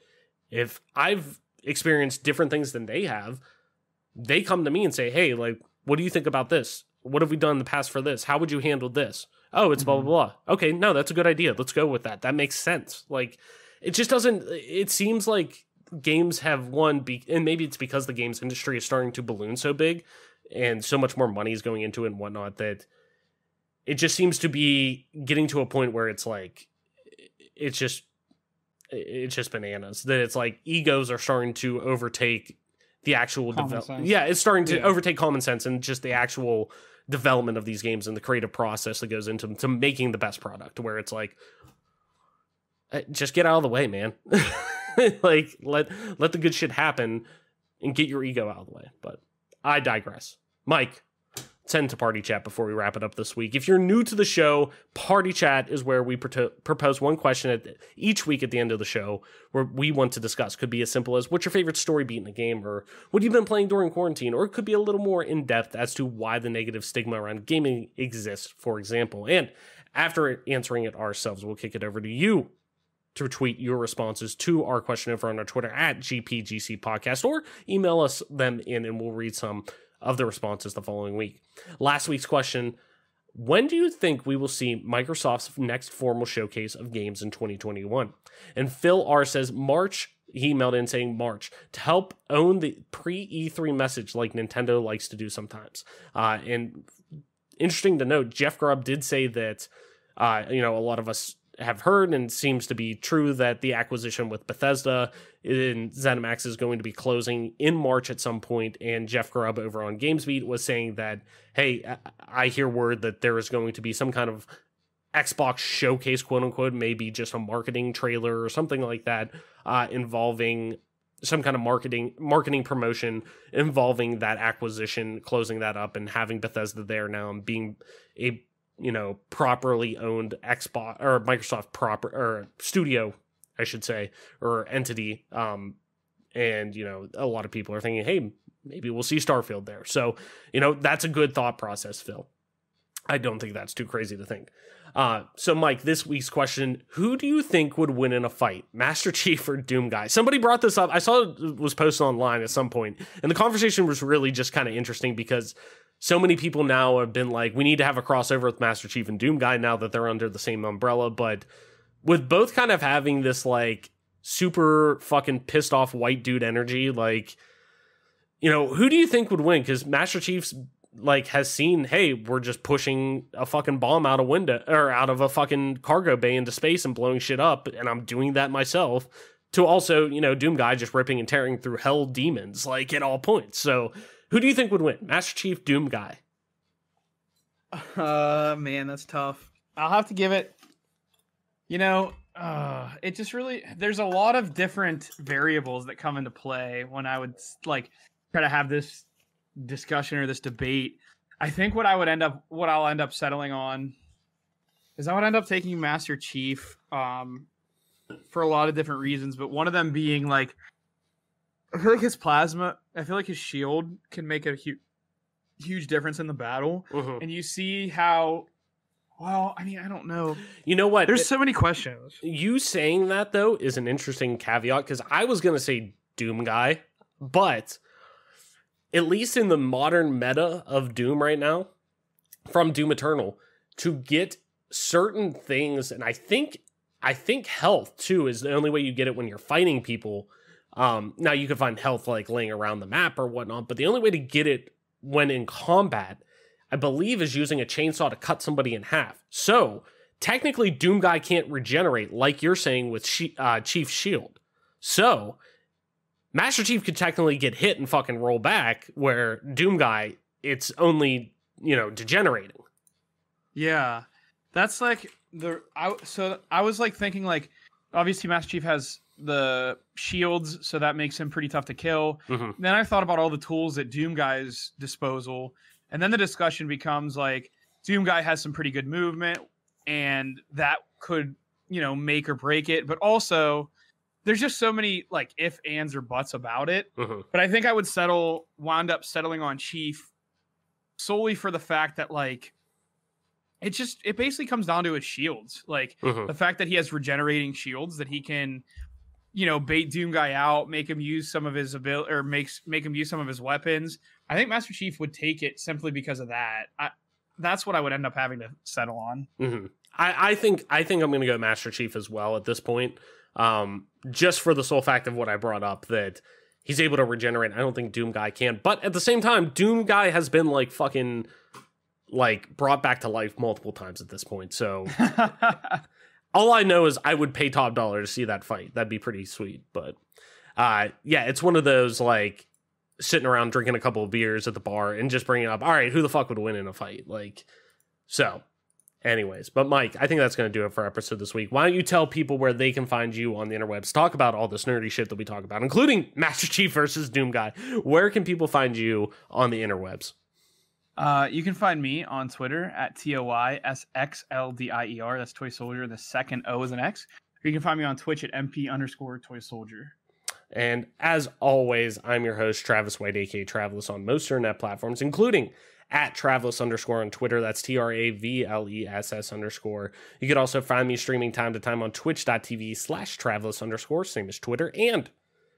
if I've experienced different things than they have, they come to me and say, hey, like, what do you think about this? What have we done in the past for this? How would you handle this? Oh, it's blah, blah, blah. Okay, no, that's a good idea. Let's go with that. That makes sense. Like, it just doesn't, it seems like games have won, and maybe it's because the games industry is starting to balloon so big and so much more money is going into it and whatnot, that it just seems to be getting to a point where it's like, it's just, it's just bananas that it's like egos are starting to overtake the actual development. Yeah, it's starting to overtake common sense and just the actual development of these games and the creative process that goes into them to making the best product, where it's like, just get out of the way, man. Like, let the good shit happen and get your ego out of the way. But I digress. Mike, send to Party Chat before we wrap it up this week. If you're new to the show, Party Chat is where we propose one question each week at the end of the show where we want to discuss. Could be as simple as, what's your favorite story beat in a game, or what have you been playing during quarantine, or it could be a little more in-depth as to why the negative stigma around gaming exists, for example. And after answering it ourselves, we'll kick it over to you to tweet your responses to our question over on our Twitter at GPGC Podcast, or email us them in and we'll read some of the responses the following week. Last week's question: when do you think we will see Microsoft's next formal showcase of games in 2021? And Phil R says March. He emailed in saying March to help own the pre-E3 message like Nintendo likes to do sometimes. And interesting to note, Jeff Grubb did say that, a lot of us have heard and seems to be true that the acquisition with Bethesda in ZeniMax is going to be closing in March at some point. And Jeff Grubb over on GamesBeat was saying that, hey, I hear word that there is going to be some kind of Xbox showcase, quote unquote, maybe just a marketing trailer or something like that, involving some kind of marketing promotion involving that acquisition, closing that up and having Bethesda there now and being a properly owned Xbox or Microsoft proper or studio, I should say, or entity. And, a lot of people are thinking, hey, maybe we'll see Starfield there. So, that's a good thought process, Phil. I don't think that's too crazy to think. So Mike, this week's question: who do you think would win in a fight, Master Chief or Doom Guy? Somebody brought this up. I saw it was posted online at some point, and the conversation was really just kind of interesting because so many people now have been like, we need to have a crossover with Master Chief and Doom Guy now that they're under the same umbrella. But with both kind of having this like super fucking pissed off white dude energy, like, who do you think would win? Because Master Chief's like has seen, hey, we're just pushing a fucking bomb out a window or out of a fucking cargo bay into space and blowing shit up, and I'm doing that myself. To also, Doom Guy just ripping and tearing through hell demons like at all points. So who do you think would win? Master Chief, Doom Guy? Man, that's tough. I'll have to give it, it just really, there's a lot of different variables that come into play when I would like try to have this discussion or this debate. I think what I'll end up settling on is I would end up taking Master Chief for a lot of different reasons, but one of them being like, I feel like his plasma, I feel like his shield can make a huge difference in the battle. And you see how, well, I mean, I don't know. You know what? There's so many questions. You saying that, though, is an interesting caveat, because I was going to say Doom Guy, but at least in the modern meta of Doom right now, from Doom Eternal, to get certain things, and I think health, too, is the only way you get it when you're fighting people. Now you can find health like laying around the map or whatnot, but the only way to get it when in combat, I believe, is using a chainsaw to cut somebody in half. So technically Doom Guy can't regenerate like you're saying with Chief's shield. So Master Chief could technically get hit and fucking roll back, where Doom Guy, it's only, degenerating. Yeah. That's like I was like thinking like, obviously Master Chief has the shields, so that makes him pretty tough to kill. Then I thought about all the tools at Doom Guy's disposal, and then the discussion becomes like, Doom Guy has some pretty good movement, and that could, make or break it. But also, there's just so many like if, ands, or buts about it. But I think I would wound up settling on Chief solely for the fact that like, it basically comes down to his shields. Like the fact that he has regenerating shields that he can, bait Doom Guy out, make him use some of his ability, or make him use some of his weapons. I think Master Chief would take it simply because of that. That's what I would end up having to settle on. I think I'm going to go Master Chief as well at this point. Just for the sole fact of what I brought up, that he's able to regenerate. I don't think Doom Guy can. But at the same time, Doom Guy has been like fucking like brought back to life multiple times at this point. So all I know is I would pay top dollar to see that fight. That'd be pretty sweet. But yeah, it's one of those like sitting around drinking a couple of beers at the bar and just bringing up, all right, who the fuck would win in a fight? Like, so anyways, but Mike, I think that's going to do it for our episode this week. Why don't you tell people where they can find you on the interwebs? Talk about all this nerdy shit that we talk about, including Master Chief versus Doom Guy. Where can people find you on the interwebs? You can find me on Twitter at TOYSXLDIER. That's Toy Soldier. The second O is an X. Or you can find me on Twitch at MP_Toy Soldier. And as always, I'm your host, Travis White, aka Travelus, on most internet platforms, including at Travelus_ on Twitter. That's TRAVLESS_. You can also find me streaming time to time on twitch.tv/Travelus_, same as Twitter. And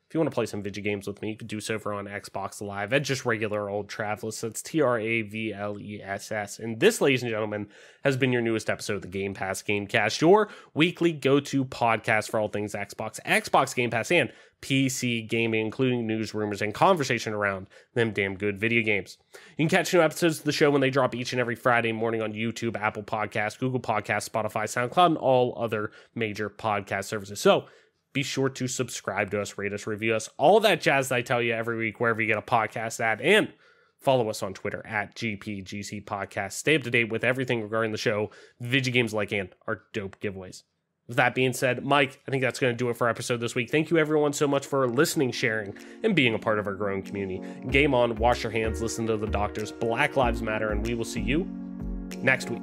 if you want to play some video games with me, you can do so on Xbox Live at just regular old Travelus. That's TRAVLESS. And this, ladies and gentlemen, has been your newest episode of the Game Pass Gamecast, your weekly go-to podcast for all things Xbox Game Pass, and PC gaming, including news, rumors, and conversation around them damn good video games. You can catch new episodes of the show when they drop each and every Friday morning on YouTube, Apple Podcasts, Google Podcasts, Spotify, SoundCloud, and all other major podcast services. So be sure to subscribe to us, rate us, review us, all that jazz that I tell you every week, wherever you get a podcast at, and follow us on Twitter at GPGC Podcast. Stay up to date with everything regarding the show, video games like, and our dope giveaways. With that being said, Mike, I think that's going to do it for our episode this week. Thank you everyone so much for listening, sharing, and being a part of our growing community. Game on, wash your hands, listen to the doctors, Black Lives Matter, and we will see you next week.